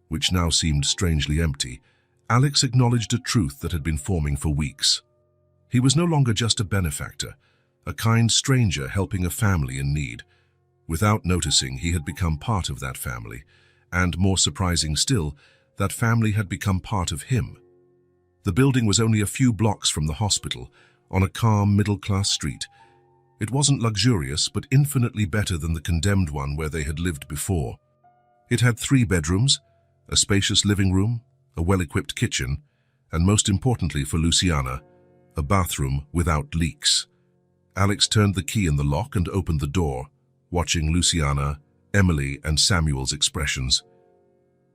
which now seemed strangely empty. Alex acknowledged a truth that had been forming for weeks. He was no longer just a benefactor, a kind stranger helping a family in need. Without noticing, he had become part of that family, and, more surprising still, that family had become part of him. The building was only a few blocks from the hospital, on a calm, middle-class street. It wasn't luxurious, but infinitely better than the condemned one where they had lived before. It had 3 bedrooms, a spacious living room, a well-equipped kitchen, and most importantly for Luciana, a bathroom without leaks. Alex turned the key in the lock and opened the door, watching Luciana, Emily, and Samuel's expressions.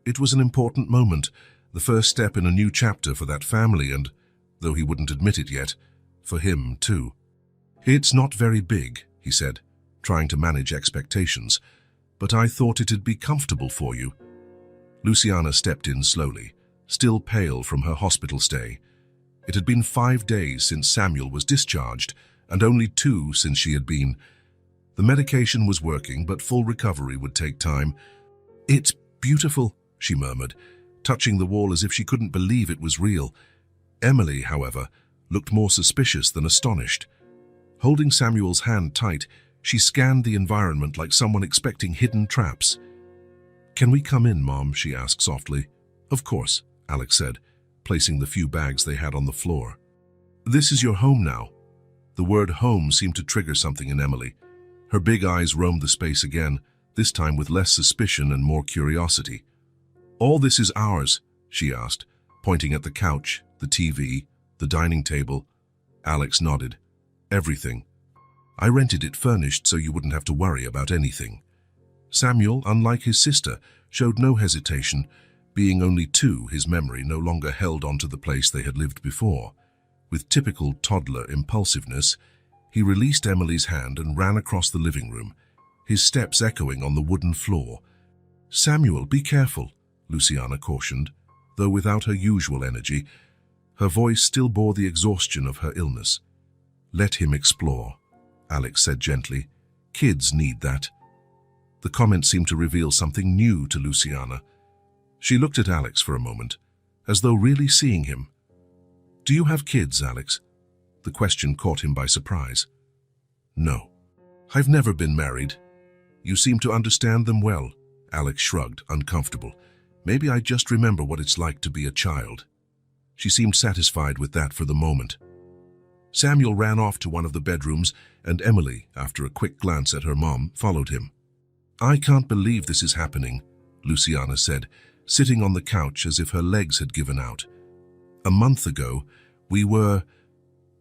It was an important moment, the first step in a new chapter for that family and, though he wouldn't admit it yet, for him too. It's not very big, he said, trying to manage expectations, but I thought it'd be comfortable for you. Luciana stepped in slowly, still pale from her hospital stay. It had been 5 days since Samuel was discharged, and only 2 since she had been. The medication was working, but full recovery would take time. It's beautiful, she murmured, touching the wall as if she couldn't believe it was real. Emily, however, looked more suspicious than astonished. Holding Samuel's hand tight, she scanned the environment like someone expecting hidden traps. Can we come in, Mom? She asked softly. Of course, Alex said, placing the few bags they had on the floor. This is your home now. The word home seemed to trigger something in Emily. Her big eyes roamed the space again, this time with less suspicion and more curiosity. All this is ours, she asked, pointing at the couch, the TV, the dining table. Alex nodded. Everything. I rented it furnished so you wouldn't have to worry about anything. Samuel, unlike his sister, showed no hesitation. Being only 2, his memory no longer held onto the place they had lived before. With typical toddler impulsiveness, he released Emily's hand and ran across the living room, his steps echoing on the wooden floor. Samuel, be careful, Luciana cautioned, though without her usual energy. Her voice still bore the exhaustion of her illness. Let him explore, Alex said gently. Kids need that. The comment seemed to reveal something new to Luciana. She looked at Alex for a moment, as though really seeing him. "Do you have kids, Alex?" The question caught him by surprise. "No. I've never been married." "You seem to understand them well." Alex shrugged, uncomfortable. "Maybe I just remember what it's like to be a child." She seemed satisfied with that for the moment. Samuel ran off to one of the bedrooms, and Emily, after a quick glance at her mom, followed him. "I can't believe this is happening," Luciana said, sitting on the couch as if her legs had given out. "A month ago, we were—"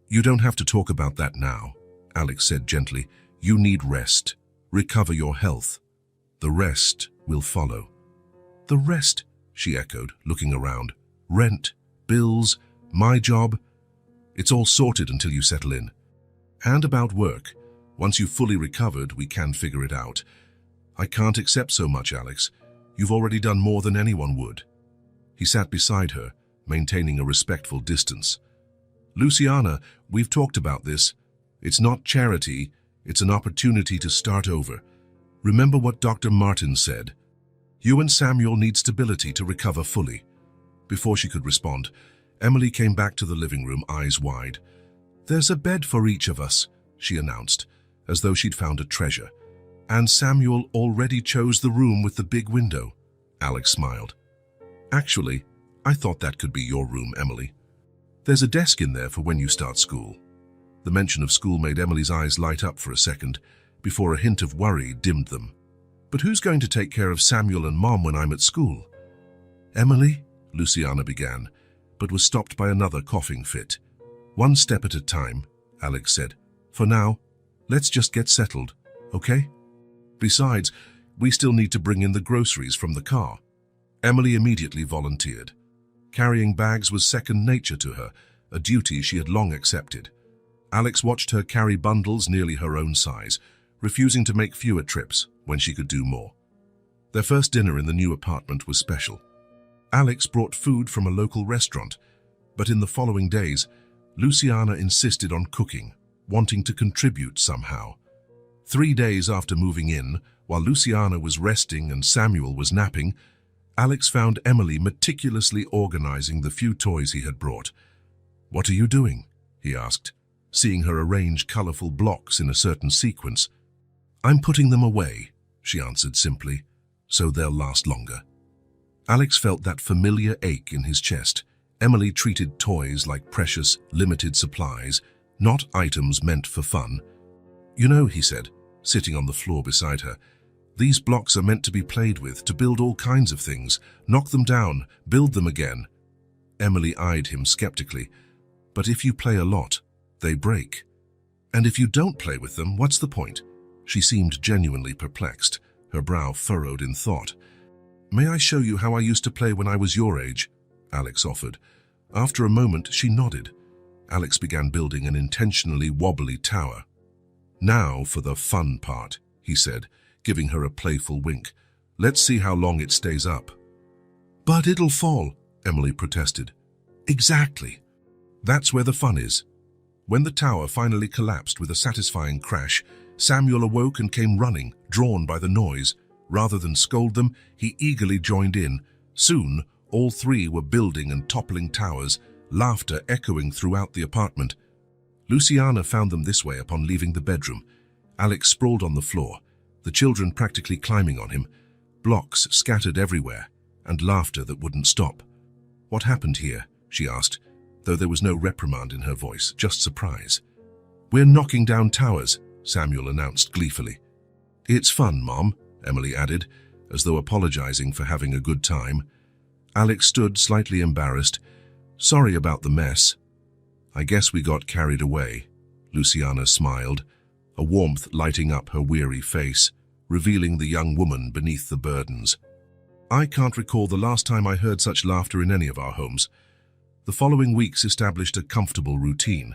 "You don't have to talk about that now," Alex said gently. "You need rest. Recover your health. The rest will follow." "The rest?" she echoed, looking around. "Rent, bills, my job. It's all sorted until you settle in. And about work. Once you've fully recovered, we can figure it out. I can't accept so much, Alex. You've already done more than anyone would." He sat beside her, maintaining a respectful distance. "Luciana, we've talked about this. It's not charity, it's an opportunity to start over. Remember what Dr. Martin said. You and Samuel need stability to recover fully." Before she could respond, Emily came back to the living room, eyes wide. "There's a bed for each of us," she announced, as though she'd found a treasure. "And Samuel already chose the room with the big window." Alex smiled. "Actually, I thought that could be your room, Emily. There's a desk in there for when you start school." The mention of school made Emily's eyes light up for a second, before a hint of worry dimmed them. "But who's going to take care of Samuel and Mom when I'm at school?" "Emily," Luciana began, but was stopped by another coughing fit. "One step at a time," Alex said. "For now, let's just get settled, okay? Besides, we still need to bring in the groceries from the car." Emily immediately volunteered. Carrying bags was second nature to her, a duty she had long accepted. Alex watched her carry bundles nearly her own size, refusing to make fewer trips when she could do more. Their first dinner in the new apartment was special. Alex brought food from a local restaurant, but in the following days, Luciana insisted on cooking, wanting to contribute somehow. 3 days after moving in, while Luciana was resting and Samuel was napping, Alex found Emily meticulously organizing the few toys he had brought. "What are you doing?" he asked, seeing her arrange colorful blocks in a certain sequence. "I'm putting them away," she answered simply, "so they'll last longer." Alex felt that familiar ache in his chest. Emily treated toys like precious, limited supplies, not items meant for fun. "You know," he said, sitting on the floor beside her, "these blocks are meant to be played with, to build all kinds of things. Knock them down, build them again." Emily eyed him skeptically. "But if you play a lot, they break. And if you don't play with them, what's the point?" She seemed genuinely perplexed, her brow furrowed in thought. "May I show you how I used to play when I was your age?" Alex offered. After a moment, she nodded. Alex began building an intentionally wobbly tower. "Now for the fun part," he said, giving her a playful wink. "Let's see how long it stays up." "But it'll fall," Emily protested. "Exactly. That's where the fun is." When the tower finally collapsed with a satisfying crash, Samuel awoke and came running, drawn by the noise. Rather than scold them, he eagerly joined in. Soon, all three were building and toppling towers, laughter echoing throughout the apartment. Luciana found them this way upon leaving the bedroom. Alex sprawled on the floor, the children practically climbing on him, blocks scattered everywhere, and laughter that wouldn't stop. "What happened here?" she asked, though there was no reprimand in her voice, just surprise. "We're knocking down towers," Samuel announced gleefully. "It's fun, Mom," Emily added, as though apologizing for having a good time. Alex stood slightly embarrassed. "Sorry about the mess." "I guess we got carried away," Luciana smiled, a warmth lighting up her weary face, revealing the young woman beneath the burdens. "I can't recall the last time I heard such laughter in any of our homes." The following weeks established a comfortable routine.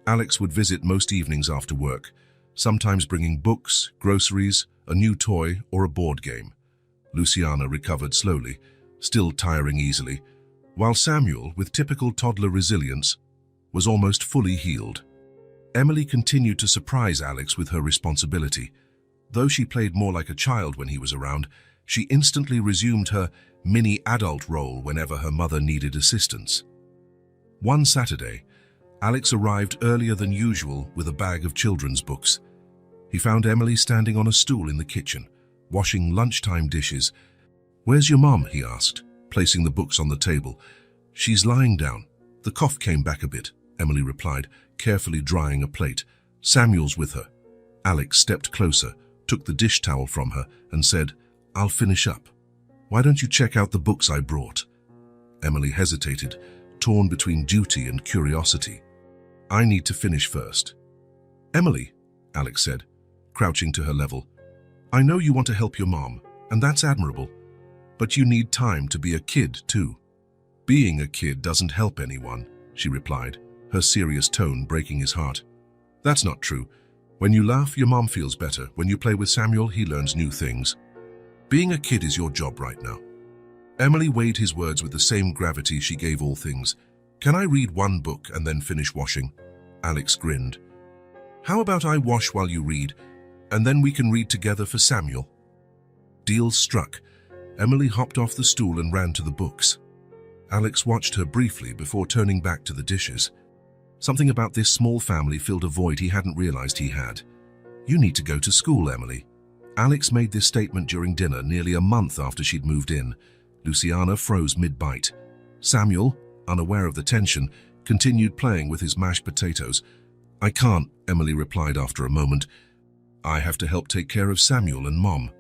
Alex would visit most evenings after work, sometimes bringing books, groceries, a new toy, or a board game. Luciana recovered slowly, still tiring easily, while Samuel, with typical toddler resilience, was almost fully healed. Emily continued to surprise Alex with her responsibility. Though she played more like a child when he was around, She instantly resumed her mini-adult role whenever her mother needed assistance. One Saturday, Alex arrived earlier than usual with a bag of children's books. He found Emily standing on a stool in the kitchen, washing lunchtime dishes. "Where's your mom?" he asked, placing the books on the table. "She's lying down." The cough came back a bit, Emily replied, carefully drying a plate. "Samuel's with her." Alex stepped closer, took the dish towel from her, and said, "I'll finish up. Why don't you check out the books I brought?" Emily hesitated, torn between duty and curiosity. "I need to finish first." "Emily," Alex said, crouching to her level, "I know you want to help your mom, and that's admirable. But you need time to be a kid, too." "Being a kid doesn't help anyone," she replied, her serious tone breaking his heart. "That's not true. When you laugh, your mom feels better. When you play with Samuel, he learns new things. Being a kid is your job right now." Emily weighed his words with the same gravity she gave all things. "Can I read one book and then finish washing?" Alex grinned. "How about I wash while you read, and then we can read together for Samuel?" Deal struck. Emily hopped off the stool and ran to the books. Alex watched her briefly before turning back to the dishes. Something about this small family filled a void he hadn't realized he had. "You need to go to school, Emily." Alex made this statement during dinner nearly a month after she'd moved in. Luciana froze mid-bite. Samuel, unaware of the tension, continued playing with his mashed potatoes. "I can't," Emily replied after a moment. "I have to help take care of Samuel and Mom."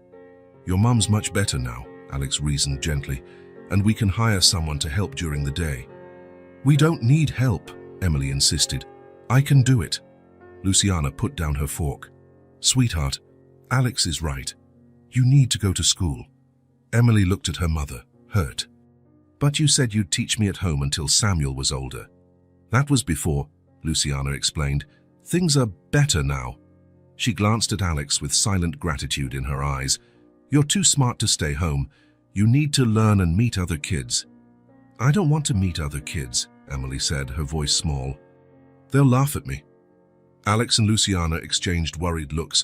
"Your Mom's much better now," Alex reasoned gently, "and we can hire someone to help during the day." "We don't need help," Emily insisted. "I can do it." Luciana put down her fork. "Sweetheart, Alex is right. You need to go to school." Emily looked at her mother, hurt. "But you said you'd teach me at home until Samuel was older." "That was before," Luciana explained. "Things are better now." She glanced at Alex with silent gratitude in her eyes. "You're too smart to stay home. You need to learn and meet other kids." "I don't want to meet other kids," Emily said, her voice small. "They'll laugh at me." Alex and Luciana exchanged worried looks.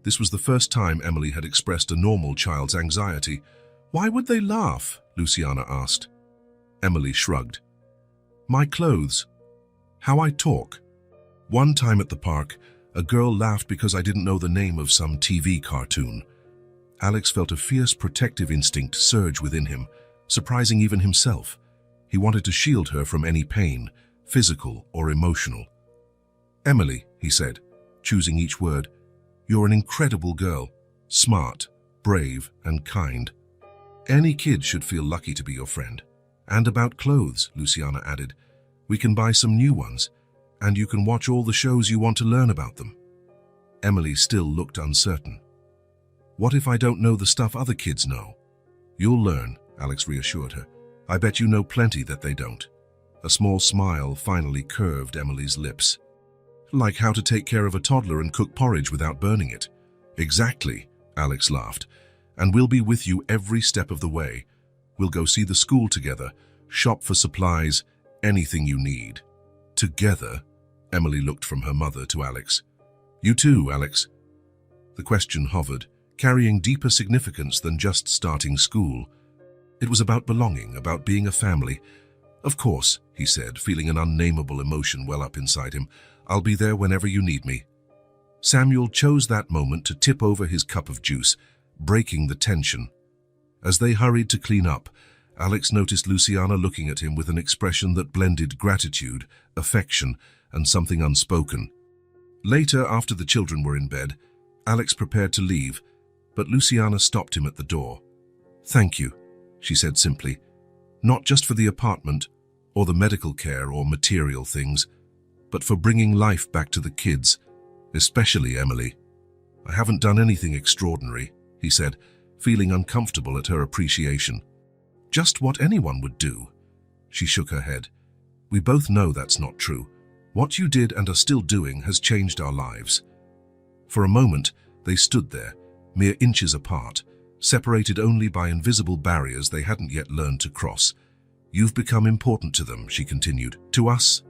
This was the first time Emily had expressed a normal child's anxiety. "Why would they laugh?" Luciana asked. Emily shrugged. "My clothes. How I talk." One time at the park, a girl laughed because I didn't know the name of some TV cartoon. Alex felt a fierce protective instinct surge within him, surprising even himself. He wanted to shield her from any pain, physical or emotional. "Emily," he said, choosing each word, "you're an incredible girl, smart, brave, and kind. Any kid should feel lucky to be your friend." "And about clothes," Luciana added, "we can buy some new ones, and you can watch all the shows you want to learn about them." Emily still looked uncertain. "What if I don't know the stuff other kids know?" "You'll learn," Alex reassured her. "I bet you know plenty that they don't." A small smile finally curved Emily's lips. "Like how to take care of a toddler and cook porridge without burning it." "Exactly," Alex laughed. "And we'll be with you every step of the way. We'll go see the school together, shop for supplies, anything you need." "Together?" Emily looked from her mother to Alex. "You too, Alex?" The question hovered, carrying deeper significance than just starting school. It was about belonging, about being a family. "Of course," he said, feeling an unnameable emotion well up inside him. "I'll be there whenever you need me." Samuel chose that moment to tip over his cup of juice, breaking the tension. As they hurried to clean up, Alex noticed Luciana looking at him with an expression that blended gratitude, affection, and something unspoken. Later, after the children were in bed, Alex prepared to leave, but Luciana stopped him at the door. "Thank you," she said simply, "not just for the apartment, or the medical care or material things, but for bringing life back to the kids, especially Emily." "I haven't done anything extraordinary," he said, feeling uncomfortable at her appreciation. "Just what anyone would do." She shook her head. "We both know that's not true. What you did and are still doing has changed our lives." For a moment, they stood there, mere inches apart, separated only by invisible barriers they hadn't yet learned to cross. "You've become important to them," she continued. "To us."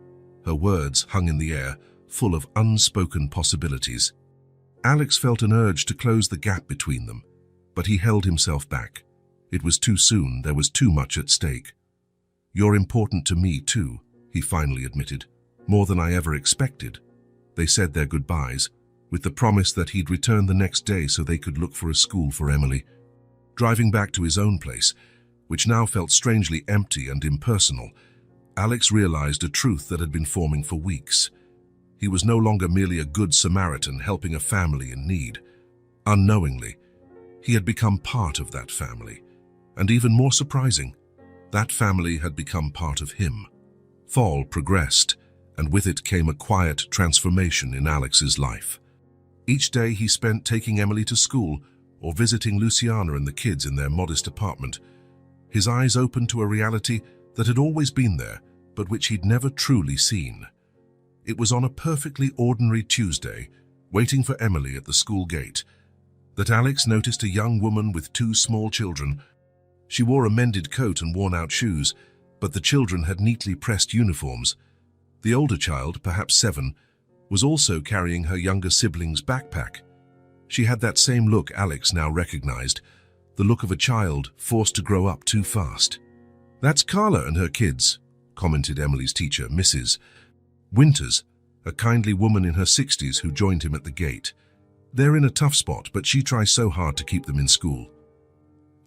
Her words hung in the air, full of unspoken possibilities. Alex felt an urge to close the gap between them, but he held himself back. It was too soon, there was too much at stake. "You're important to me too," he finally admitted. "More than I ever expected." They said their goodbyes, with the promise that he'd return the next day so they could look for a school for Emily. Driving back to his own place, which now felt strangely empty and impersonal, Alex realized a truth that had been forming for weeks. He was no longer merely a good Samaritan helping a family in need. Unknowingly, he had become part of that family. And even more surprising, that family had become part of him. Fall progressed, and with it came a quiet transformation in Alex's life. Each day he spent taking Emily to school or visiting Luciana and the kids in their modest apartment. His eyes opened to a reality that had always been there, but which he'd never truly seen. It was on a perfectly ordinary Tuesday, waiting for Emily at the school gate, that Alex noticed a young woman with 2 small children. She wore a mended coat and worn-out shoes, but the children had neatly pressed uniforms. The older child, perhaps 7, was also carrying her younger sibling's backpack. She had that same look Alex now recognized, the look of a child forced to grow up too fast. "That's Carla and her kids," commented Emily's teacher, Mrs. Winters, a kindly woman in her 60s who joined him at the gate. "They're in a tough spot, but she tries so hard to keep them in school."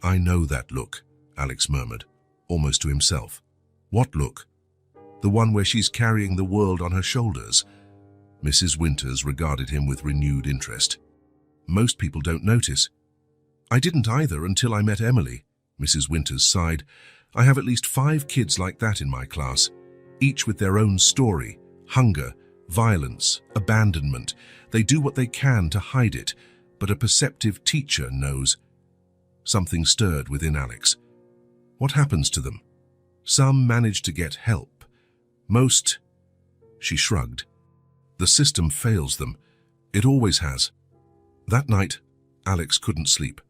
"I know that look," Alex murmured, almost to himself. "What look?" "The one where she's carrying the world on her shoulders." Mrs. Winters regarded him with renewed interest. "Most people don't notice." "I didn't either until I met Emily," Mrs. Winters sighed. "I have at least 5 kids like that in my class, each with their own story, hunger, violence, abandonment. They do what they can to hide it, but a perceptive teacher knows." Something stirred within Alex. "What happens to them?" "Some manage to get help. Most—" She shrugged. "The system fails them. It always has." That night, Alex couldn't sleep.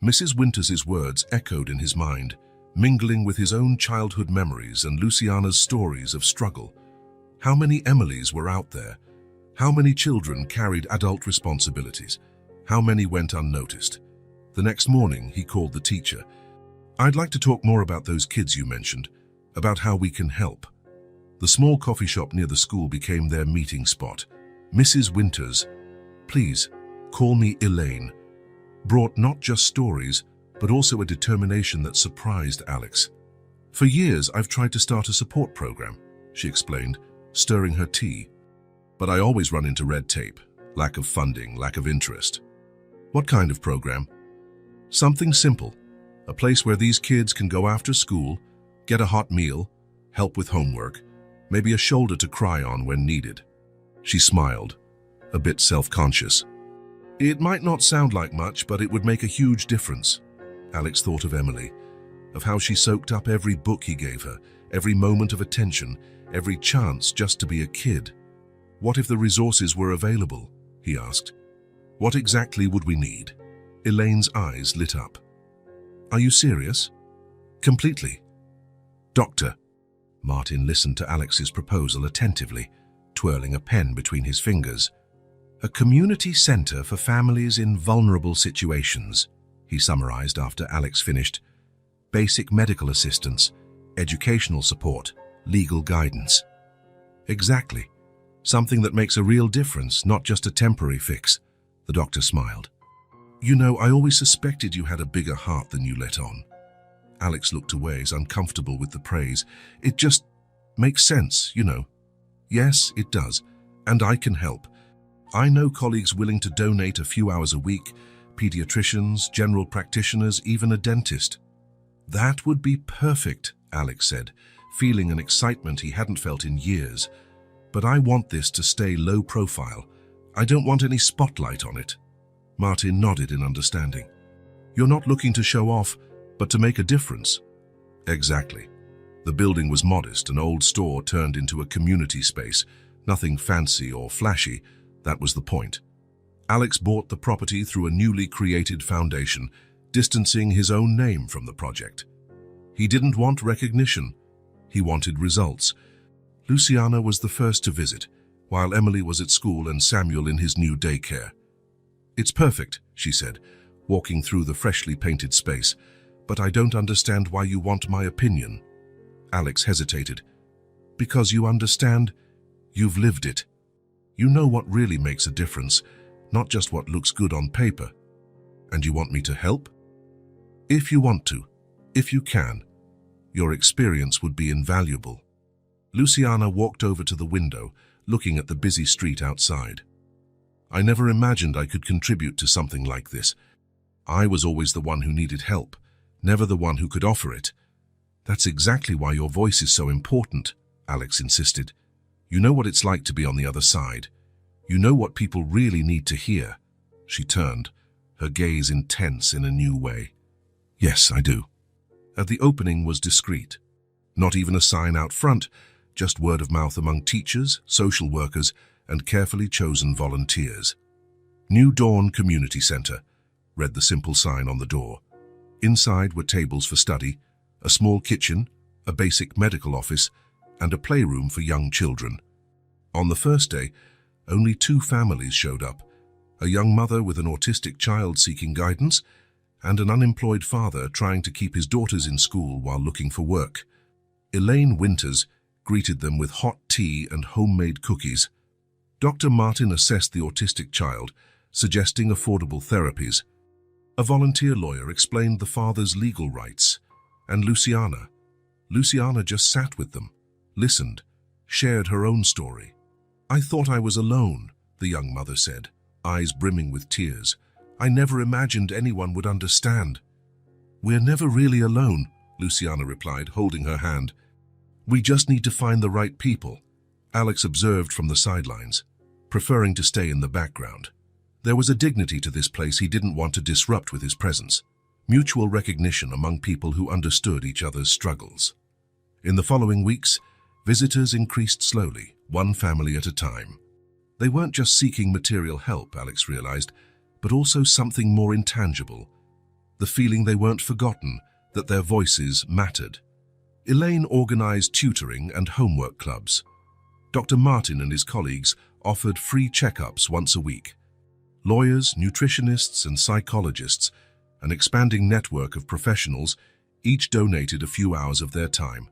Mrs. Winters's words echoed in his mind, mingling with his own childhood memories and Luciana's stories of struggle. How many Emilys were out there? How many children carried adult responsibilities? How many went unnoticed? The next morning, he called the teacher. "I'd like to talk more about those kids you mentioned, about how we can help." The small coffee shop near the school became their meeting spot. Mrs. Winters, "Please, call me Elaine," brought not just stories, but also a determination that surprised Alex. "For years, I've tried to start a support program," she explained, stirring her tea. "But I always run into red tape, lack of funding, lack of interest." "What kind of program?" "Something simple. A place where these kids can go after school, get a hot meal, help with homework, maybe a shoulder to cry on when needed." She smiled, a bit self-conscious. "It might not sound like much, but it would make a huge difference." Alex thought of Emily, of how she soaked up every book he gave her, every moment of attention, every chance just to be a kid. "What if the resources were available?" he asked. "What exactly would we need?" Elaine's eyes lit up. "Are you serious?" "Completely." "Doctor." Martin listened to Alex's proposal attentively, twirling a pen between his fingers. "A community center for families in vulnerable situations," he summarized after Alex finished. "Basic medical assistance, educational support, legal guidance." "Exactly. Something that makes a real difference, not just a temporary fix," the doctor smiled. "You know, I always suspected you had a bigger heart than you let on." Alex looked away, as uncomfortable with the praise. "It just makes sense, you know." "Yes, it does. And I can help. I know colleagues willing to donate a few hours a week, pediatricians, general practitioners, even a dentist." "That would be perfect," Alex said, feeling an excitement he hadn't felt in years. "But I want this to stay low profile. I don't want any spotlight on it." Martin nodded in understanding. "You're not looking to show off, but to make a difference." "Exactly." The building was modest, an old store turned into a community space. Nothing fancy or flashy, that was the point. Alex bought the property through a newly created foundation, distancing his own name from the project. He didn't want recognition. He wanted results. Luciana was the first to visit, while Emily was at school and Samuel in his new daycare. "It's perfect," she said. walking through the freshly painted space. "But I don't understand why you want my opinion." Alex hesitated. "Because you understand. You've lived it. You know what really makes a difference, not just what looks good on paper. And you want me to help? If you want to, if you can, your experience would be invaluable." Luciana walked over to the window, looking at the busy street outside. "I never imagined I could contribute to something like this. I was always the one who needed help, never the one who could offer it." "That's exactly why your voice is so important," Alex insisted. "You know what it's like to be on the other side. You know what people really need to hear." She turned, her gaze intense in a new way. "Yes, I do." At the opening was discreet. Not even a sign out front, just word of mouth among teachers, social workers, and carefully chosen volunteers. "New Dawn Community Center," read the simple sign on the door. Inside were tables for study, a small kitchen, a basic medical office, and a playroom for young children. On the first day, only 2 families showed up, a young mother with an autistic child seeking guidance, and an unemployed father trying to keep his daughters in school while looking for work. Elaine Winters greeted them with hot tea and homemade cookies. Dr. Martin assessed the autistic child, suggesting affordable therapies. A volunteer lawyer explained the father's legal rights. And Luciana just sat with them, listened, shared her own story. "I thought I was alone," the young mother said, eyes brimming with tears. "I never imagined anyone would understand." "We're never really alone," Luciana replied, holding her hand. "We just need to find the right people," Alex observed from the sidelines, preferring to stay in the background. There was a dignity to this place he didn't want to disrupt with his presence. Mutual recognition among people who understood each other's struggles. In the following weeks, visitors increased slowly, one family at a time. They weren't just seeking material help, Alex realized, but also something more intangible. The feeling they weren't forgotten, that their voices mattered. Elaine organized tutoring and homework clubs. Dr. Martin and his colleagues offered free checkups once a week. Lawyers, nutritionists, and psychologists, an expanding network of professionals, each donated a few hours of their time.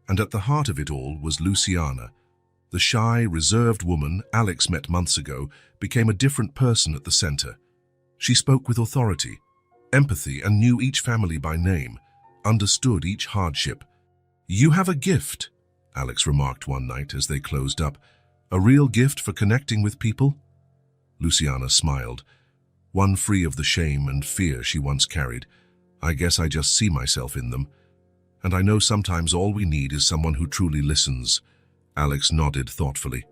And at the heart of it all was Luciana. The shy, reserved woman Alex met months ago became a different person at the center. She spoke with authority, empathy, and knew each family by name, understood each hardship. "You have a gift," Alex remarked one night as they closed up. "A real gift for connecting with people?" Luciana smiled, one free of the shame and fear she once carried. "I guess I just see myself in them. And I know sometimes all we need is someone who truly listens." Alex nodded thoughtfully.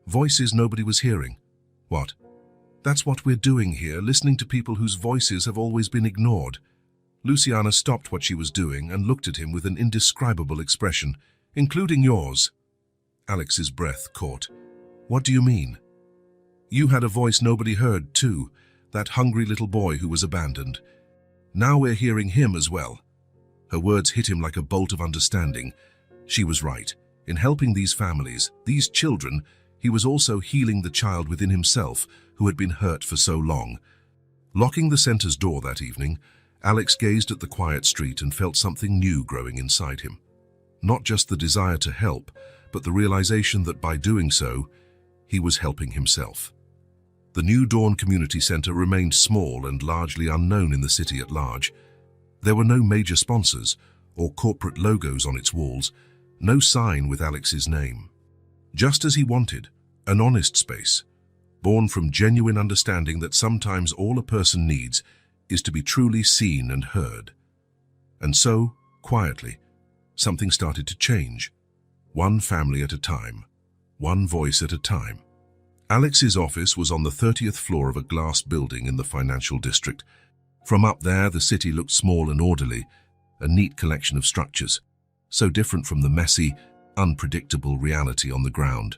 "Voices nobody was hearing." "What?" "That's what we're doing here, listening to people whose voices have always been ignored." Luciana stopped what she was doing and looked at him with an indescribable expression. "Including yours." Alex's breath caught. "What do you mean?" "You had a voice nobody heard, too, that hungry little boy who was abandoned. Now we're hearing him as well." Her words hit him like a bolt of understanding. She was right. In helping these families, these children, he was also healing the child within himself who had been hurt for so long. Locking the center's door that evening, Alex gazed at the quiet street and felt something new growing inside him. Not just the desire to help, but the realization that by doing so, he was helping himself. The New Dawn Community Center remained small and largely unknown in the city at large. There were no major sponsors or corporate logos on its walls, no sign with Alex's name. Just as he wanted, an honest space, born from genuine understanding that sometimes all a person needs is to be truly seen and heard. And so, quietly, something started to change, one family at a time, one voice at a time. Alex's office was on the 30th floor of a glass building in the financial district. From up there, the city looked small and orderly, a neat collection of structures, so different from the messy, unpredictable reality on the ground.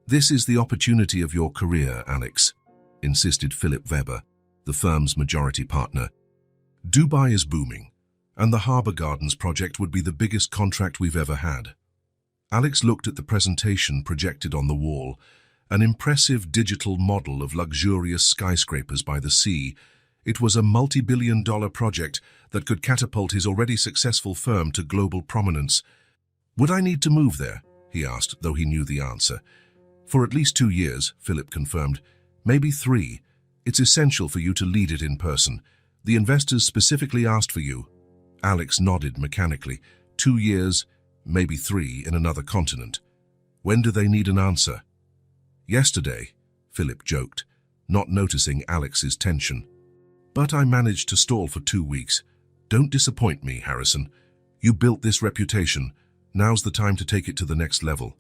"This is the opportunity of your career, Alex," insisted Philip Weber, the firm's majority partner. "Dubai is booming, and the Harbour Gardens project would be the biggest contract we've ever had." Alex looked at the presentation projected on the wall, an impressive digital model of luxurious skyscrapers by the sea, It was a multi-billion-dollar project that could catapult his already successful firm to global prominence. "Would I need to move there?" he asked, though he knew the answer. "For at least 2 years," Philip confirmed. "Maybe 3. It's essential for you to lead it in person. The investors specifically asked for you." Alex nodded mechanically. 2 years, maybe 3, in another continent. "When do they need an answer?" "Yesterday," Philip joked, not noticing Alex's tension. "But I managed to stall for 2 weeks. Don't disappoint me, Harrison. You built this reputation. Now's the time to take it to the next level."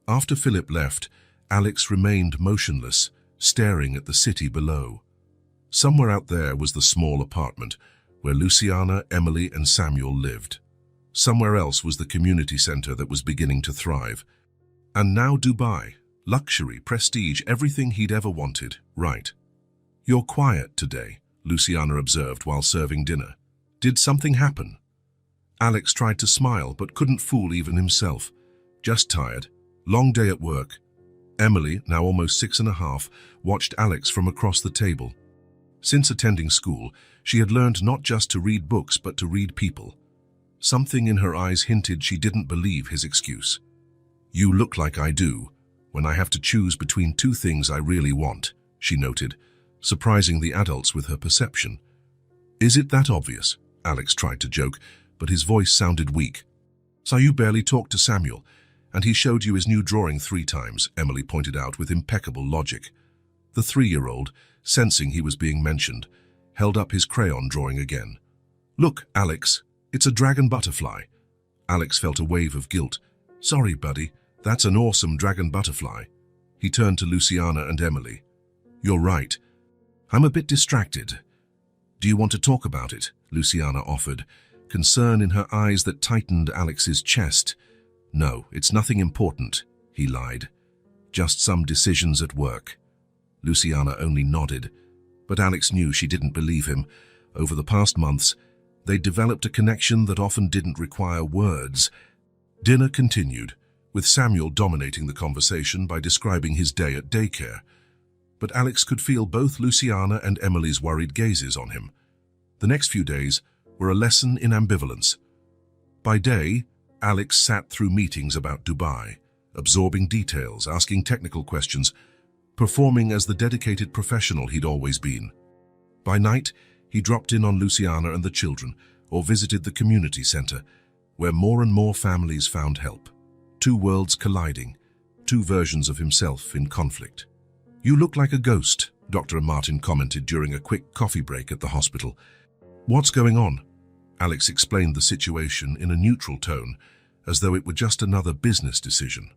After Philip left, Alex remained motionless, staring at the city below. Somewhere out there was the small apartment where Luciana, Emily, and Samuel lived. Somewhere else was the community center that was beginning to thrive. And now Dubai. Luxury, prestige, everything he'd ever wanted. Right. "You're quiet today," Luciana observed while serving dinner. "Did something happen?" Alex tried to smile but couldn't fool even himself. "Just tired. Long day at work." Emily, now almost 6.5, watched Alex from across the table. Since attending school, she had learned not just to read books but to read people. Something in her eyes hinted she didn't believe his excuse. "You look like I do, when I have to choose between 2 things I really want," she noted, surprising the adults with her perception. "Is it that obvious?" Alex tried to joke, but his voice sounded weak. "So you barely talked to Samuel, and he showed you his new drawing 3 times, Emily pointed out with impeccable logic. The 3-year-old, sensing he was being mentioned, held up his crayon drawing again. "Look, Alex, it's a dragon butterfly." Alex felt a wave of guilt. "Sorry, buddy, that's an awesome dragon butterfly." He turned to Luciana and Emily. "You're right. I'm a bit distracted." "Do you want to talk about it?" Luciana offered, concern in her eyes that tightened Alex's chest. "No, it's nothing important," he lied. "Just some decisions at work." Luciana only nodded, but Alex knew she didn't believe him. Over the past months, they developed a connection that often didn't require words. Dinner continued, with Samuel dominating the conversation by describing his day at daycare. But Alex could feel both Luciana and Emily's worried gazes on him. The next few days were a lesson in ambivalence. By day, Alex sat through meetings about Dubai, absorbing details, asking technical questions, performing as the dedicated professional he'd always been. By night, he dropped in on Luciana and the children, or visited the community center, where more and more families found help. 2 worlds colliding, 2 versions of himself in conflict. "You look like a ghost," Dr. Martin commented during a quick coffee break at the hospital. "What's going on?" Alex explained the situation in a neutral tone, as though it were just another business decision.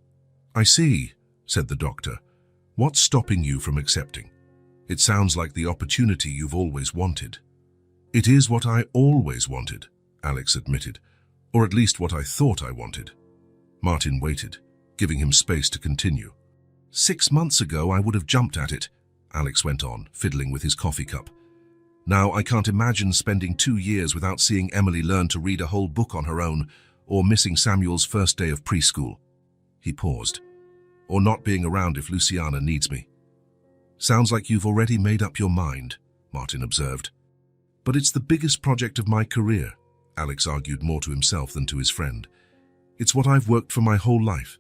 "I see," said the doctor. "What's stopping you from accepting? It sounds like the opportunity you've always wanted." "It is what I always wanted," Alex admitted, "or at least what I thought I wanted." Martin waited, giving him space to continue. 6 months ago I would have jumped at it," Alex went on, fiddling with his coffee cup. "Now I can't imagine spending 2 years without seeing Emily learn to read a whole book on her own, or missing Samuel's first day of preschool." He paused. "Or not being around if Luciana needs me." "Sounds like you've already made up your mind," Martin observed. "But it's the biggest project of my career," Alex argued more to himself than to his friend. "It's what I've worked for my whole life."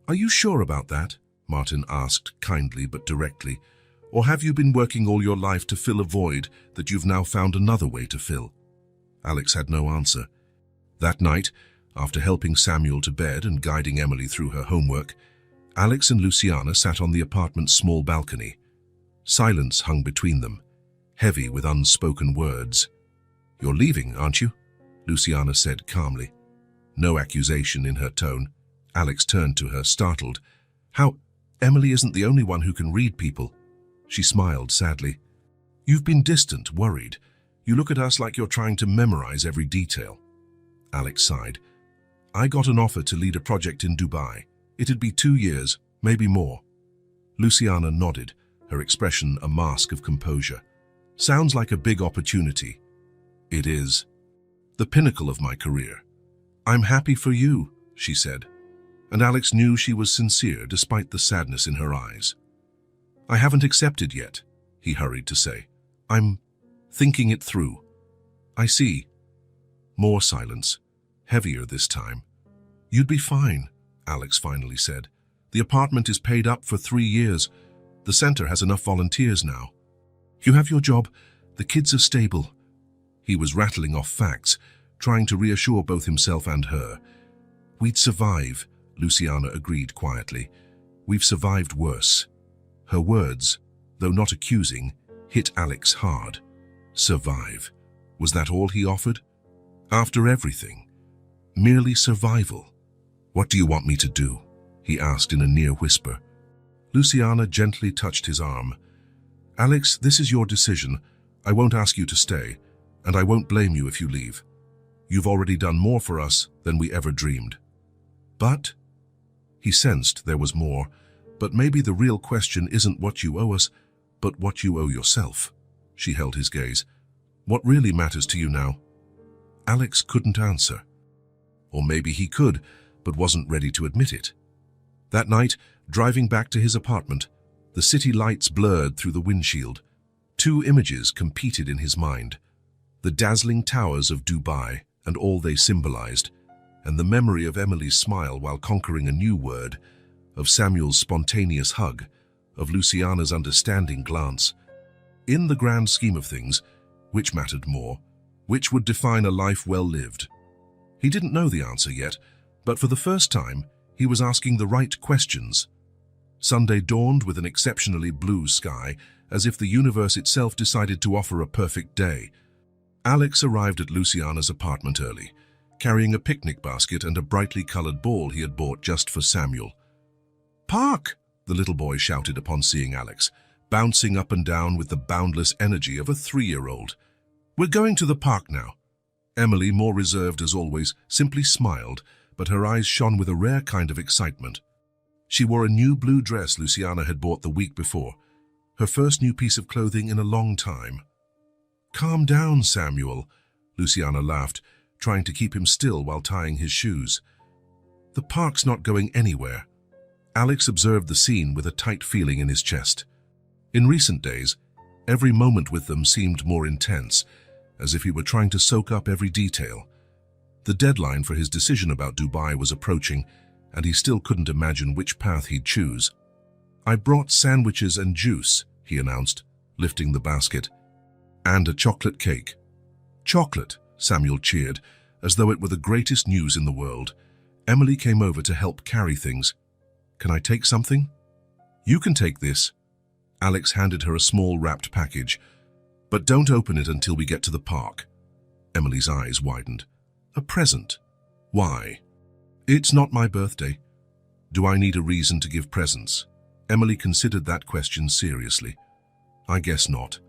"Are you sure about that?" Martin asked, kindly but directly. "Or have you been working all your life to fill a void that you've now found another way to fill?" Alex had no answer. That night, after helping Samuel to bed and guiding Emily through her homework, Alex and Luciana sat on the apartment's small balcony. Silence hung between them, heavy with unspoken words. "You're leaving, aren't you?" Luciana said calmly. No accusation in her tone. Alex turned to her, startled. "How? Emily isn't the only one who can read people." She smiled sadly. "You've been distant, worried. You look at us like you're trying to memorize every detail." Alex sighed. "I got an offer to lead a project in Dubai. It'd be 2 years, maybe more." Luciana nodded, her expression a mask of composure. "Sounds like a big opportunity." "It is. The pinnacle of my career." "I'm happy for you," she said. And Alex knew she was sincere despite the sadness in her eyes. "I haven't accepted yet," he hurried to say. "I'm thinking it through. I see. More silence, heavier this time. You'd be fine, Alex finally said. The apartment is paid up for 3 years. The center has enough volunteers now. You have your job. The kids are stable. He was rattling off facts, trying to reassure both himself and her. We'd survive, Luciana agreed quietly. We've survived worse. Her words, though not accusing, hit Alex hard. Survive. Was that all he offered? After everything? Merely survival. What do you want me to do? He asked in a near whisper. Luciana gently touched his arm. Alex, this is your decision. I won't ask you to stay, and I won't blame you if you leave. You've already done more for us than we ever dreamed. But? He sensed there was more, but maybe the real question isn't what you owe us, but what you owe yourself. She held his gaze. What really matters to you now? Alex couldn't answer. Or maybe he could, but wasn't ready to admit it. That night, driving back to his apartment, the city lights blurred through the windshield. 2 images competed in his mind. The dazzling towers of Dubai and all they symbolized, and the memory of Emily's smile while conquering a new word, of Samuel's spontaneous hug, of Luciana's understanding glance. In the grand scheme of things, which mattered more? Which would define a life well lived? He didn't know the answer yet, but for the first time, he was asking the right questions. Sunday dawned with an exceptionally blue sky, as if the universe itself decided to offer a perfect day. Alex arrived at Luciana's apartment early, carrying a picnic basket and a brightly colored ball he had bought just for Samuel. "Park!" the little boy shouted upon seeing Alex, bouncing up and down with the boundless energy of a 3-year-old. "We're going to the park now." Emily, more reserved as always, simply smiled, but her eyes shone with a rare kind of excitement. She wore a new blue dress Luciana had bought the week before, her first new piece of clothing in a long time. "Calm down, Samuel," Luciana laughed, trying to keep him still while tying his shoes. "The park's not going anywhere." Alex observed the scene with a tight feeling in his chest. In recent days, every moment with them seemed more intense, as if he were trying to soak up every detail. The deadline for his decision about Dubai was approaching, and he still couldn't imagine which path he'd choose. "I brought sandwiches and juice," he announced, lifting the basket. "And a chocolate cake." "Chocolate," Samuel cheered, as though it were the greatest news in the world. Emily came over to help carry things. "Can I take something?" "You can take this." Alex handed her a small wrapped package. "But don't open it until we get to the park." Emily's eyes widened. "A present? Why?" "It's not my birthday." "Do I need a reason to give presents?" Emily considered that question seriously. "I guess not.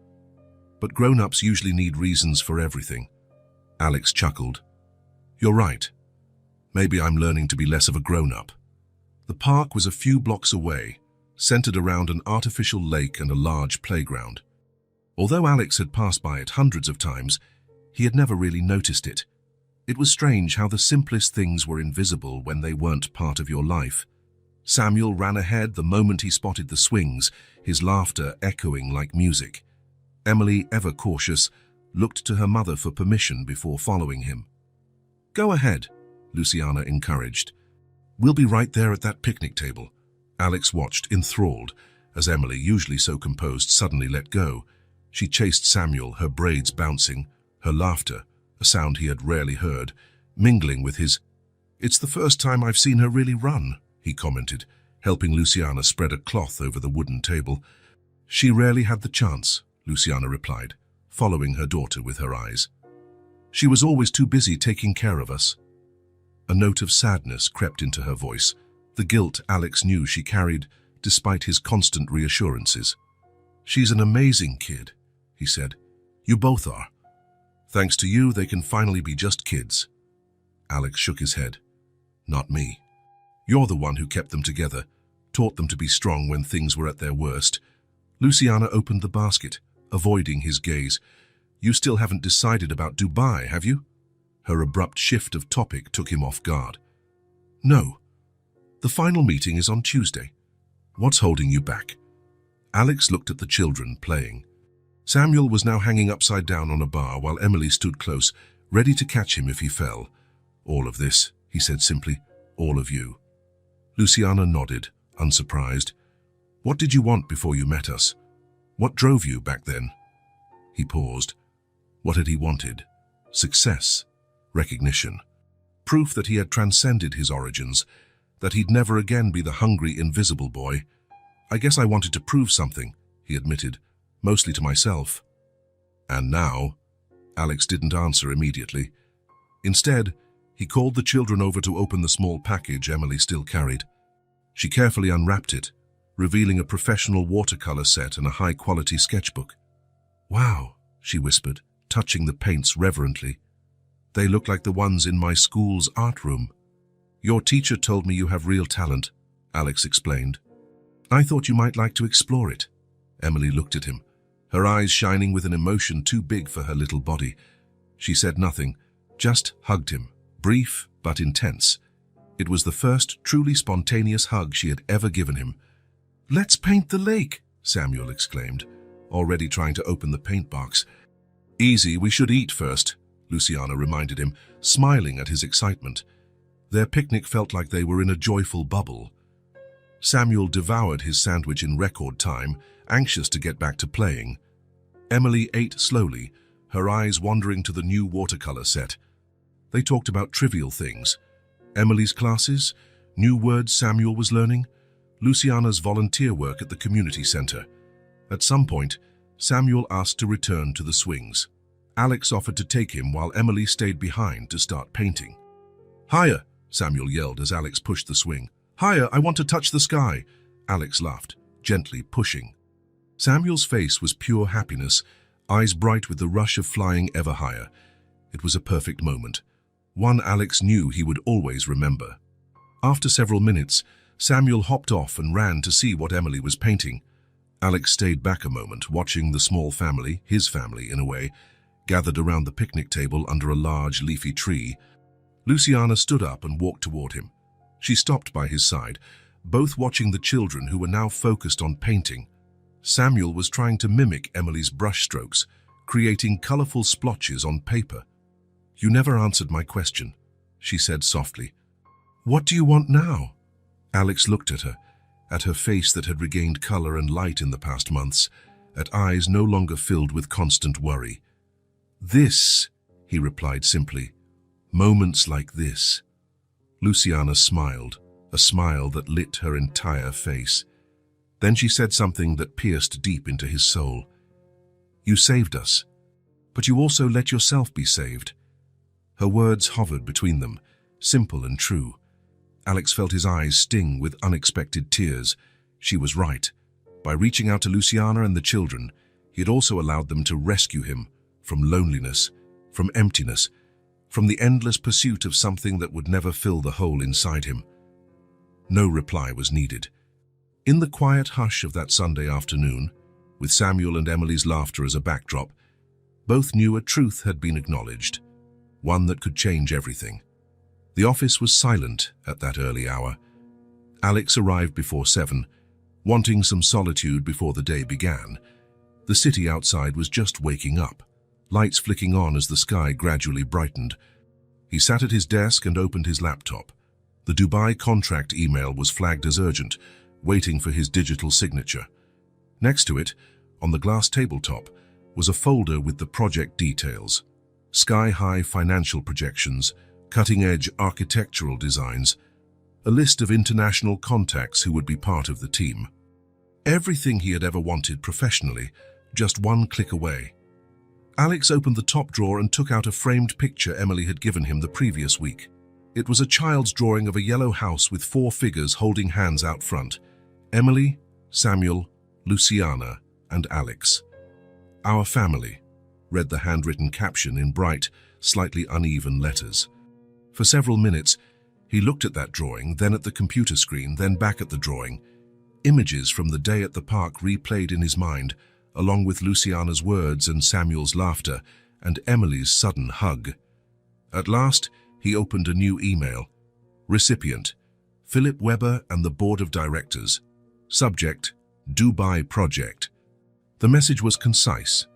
But grown-ups usually need reasons for everything." Alex chuckled. "You're right. Maybe I'm learning to be less of a grown-up." The park was a few blocks away, centered around an artificial lake and a large playground. Although Alex had passed by it hundreds of times, he had never really noticed it. It was strange how the simplest things were invisible when they weren't part of your life. Samuel ran ahead the moment he spotted the swings, his laughter echoing like music. Emily, ever cautious, looked to her mother for permission before following him. "Go ahead," Luciana encouraged. "We'll be right there at that picnic table." Alex watched, enthralled, as Emily, usually so composed, suddenly let go. She chased Samuel, her braids bouncing, her laughter, a sound he had rarely heard, mingling with his. "It's the first time I've seen her really run," he commented, helping Luciana spread a cloth over the wooden table. "She rarely had the chance," Luciana replied, following her daughter with her eyes. "She was always too busy taking care of us." A note of sadness crept into her voice, the guilt Alex knew she carried despite his constant reassurances. "She's an amazing kid," he said. "You both are. Thanks to you, they can finally be just kids." Alex shook his head. "Not me. You're the one who kept them together, taught them to be strong when things were at their worst." Luciana opened the basket, avoiding his gaze. "You still haven't decided about Dubai, have you?" Her abrupt shift of topic took him off guard. "No. The final meeting is on Tuesday. What's holding you back?" Alex looked at the children playing. Samuel was now hanging upside down on a bar while Emily stood close, ready to catch him if he fell. "All of this," he said simply. "All of you." Luciana nodded, unsurprised. "What did you want before you met us? What drove you back then?" He paused. What had he wanted? Success, recognition, proof that he had transcended his origins, that he'd never again be the hungry, invisible boy. "I guess I wanted to prove something," he admitted, "mostly to myself." "And now?" Alex didn't answer immediately. Instead, he called the children over to open the small package Emily still carried. She carefully unwrapped it, revealing a professional watercolor set and a high-quality sketchbook. "Wow," she whispered, touching the paints reverently. "They look like the ones in my school's art room." "Your teacher told me you have real talent," Alex explained. "I thought you might like to explore it." Emily looked at him, her eyes shining with an emotion too big for her little body. She said nothing, just hugged him, brief but intense. It was the first truly spontaneous hug she had ever given him. "Let's paint the lake," Samuel exclaimed, already trying to open the paint box. "Easy, we should eat first," Luciana reminded him, smiling at his excitement. Their picnic felt like they were in a joyful bubble. Samuel devoured his sandwich in record time, anxious to get back to playing. Emily ate slowly, her eyes wandering to the new watercolor set. They talked about trivial things. Emily's classes, new words Samuel was learning, Luciana's volunteer work at the community center. At some point, Samuel asked to return to the swings. Alex offered to take him while Emily stayed behind to start painting. "Higher," Samuel yelled as Alex pushed the swing. "Higher, I want to touch the sky." Alex laughed, gently pushing. Samuel's face was pure happiness, eyes bright with the rush of flying ever higher. It was a perfect moment, one Alex knew he would always remember. After several minutes, Samuel hopped off and ran to see what Emily was painting. Alex stayed back a moment, watching the small family, his family in a way, gathered around the picnic table under a large leafy tree. Luciana stood up and walked toward him. She stopped by his side, both watching the children who were now focused on painting. Samuel was trying to mimic Emily's brushstrokes, creating colorful splotches on paper. "You never answered my question," she said softly. "What do you want now?" Alex looked at her face that had regained color and light in the past months, at eyes no longer filled with constant worry. "This," he replied simply. "Moments like this." Luciana smiled, a smile that lit her entire face. Then she said something that pierced deep into his soul. "You saved us, but you also let yourself be saved." Her words hovered between them, simple and true. Alex felt his eyes sting with unexpected tears. She was right. By reaching out to Luciana and the children, he had also allowed them to rescue him from loneliness, from emptiness, from the endless pursuit of something that would never fill the hole inside him. No reply was needed. In the quiet hush of that Sunday afternoon, with Samuel and Emily's laughter as a backdrop, both knew a truth had been acknowledged, one that could change everything. The office was silent at that early hour. Alex arrived before 7, wanting some solitude before the day began. The city outside was just waking up, lights flicking on as the sky gradually brightened. He sat at his desk and opened his laptop. The Dubai contract email was flagged as urgent, waiting for his digital signature. Next to it, on the glass tabletop, was a folder with the project details, sky-high financial projections, cutting-edge architectural designs, a list of international contacts who would be part of the team. Everything he had ever wanted professionally, just one click away. Alex opened the top drawer and took out a framed picture Emily had given him the previous week. It was a child's drawing of a yellow house with 4 figures holding hands out front. Emily, Samuel, Luciana, and Alex. "Our family," read the handwritten caption in bright, slightly uneven letters. For several minutes, he looked at that drawing, then at the computer screen, then back at the drawing. Images from the day at the park replayed in his mind, along with Luciana's words and Samuel's laughter, and Emily's sudden hug. At last, he opened a new email. Recipient: Philip Weber and the Board of Directors. Subject: Dubai Project. The message was concise,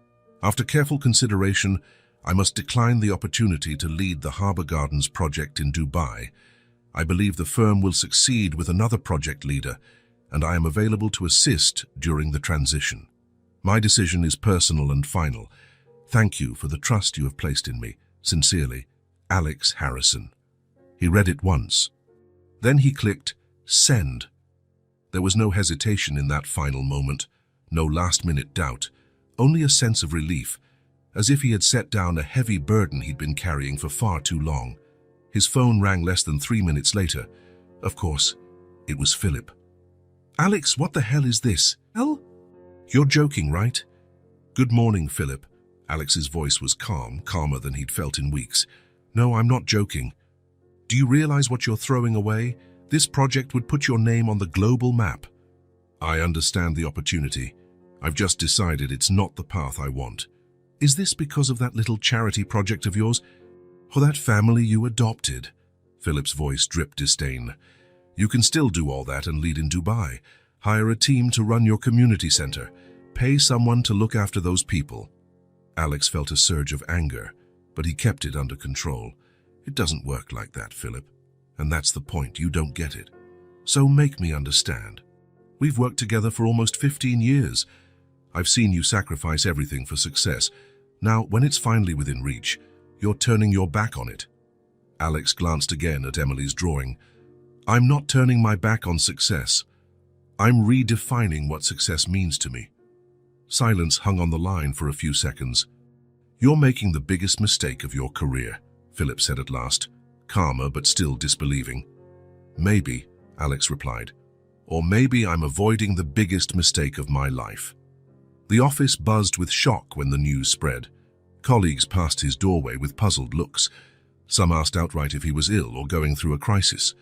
After careful consideration, I must decline the opportunity to lead the Harbour Gardens project in Dubai. I believe the firm will succeed with another project leader, and I am available to assist during the transition. My decision is personal and final. Thank you for the trust you have placed in me. Sincerely, Alex Harrison. He read it once. Then he clicked send. There was no hesitation in that final moment, no last-minute doubt, only a sense of relief, as if he had set down a heavy burden he'd been carrying for far too long. His phone rang less than 3 minutes later. Of course, it was Philip. "Alex, what the hell is this? Hell? You're joking, right?" "Good morning, Philip." Alex's voice was calm, calmer than he'd felt in weeks. "No, I'm not joking. Do you realize what you're throwing away? This project would put your name on the global map." "I understand the opportunity. I've just decided it's not the path I want." "Is this because of that little charity project of yours? Or that family you adopted?" Philip's voice dripped disdain. "You can still do all that and lead in Dubai. Hire a team to run your community center. Pay someone to look after those people." Alex felt a surge of anger, but he kept it under control. "It doesn't work like that, Philip. And that's the point. You don't get it. So make me understand. We've worked together for almost 15 years. I've seen you sacrifice everything for success. Now, when it's finally within reach, you're turning your back on it." Alex glanced again at Emily's drawing. "I'm not turning my back on success. I'm redefining what success means to me." Silence hung on the line for a few seconds. "You're making the biggest mistake of your career," Philip said at last, calmer but still disbelieving. "Maybe," Alex replied. "Or maybe I'm avoiding the biggest mistake of my life." The office buzzed with shock when the news spread. Colleagues passed his doorway with puzzled looks. Some asked outright if he was ill or going through a crisis.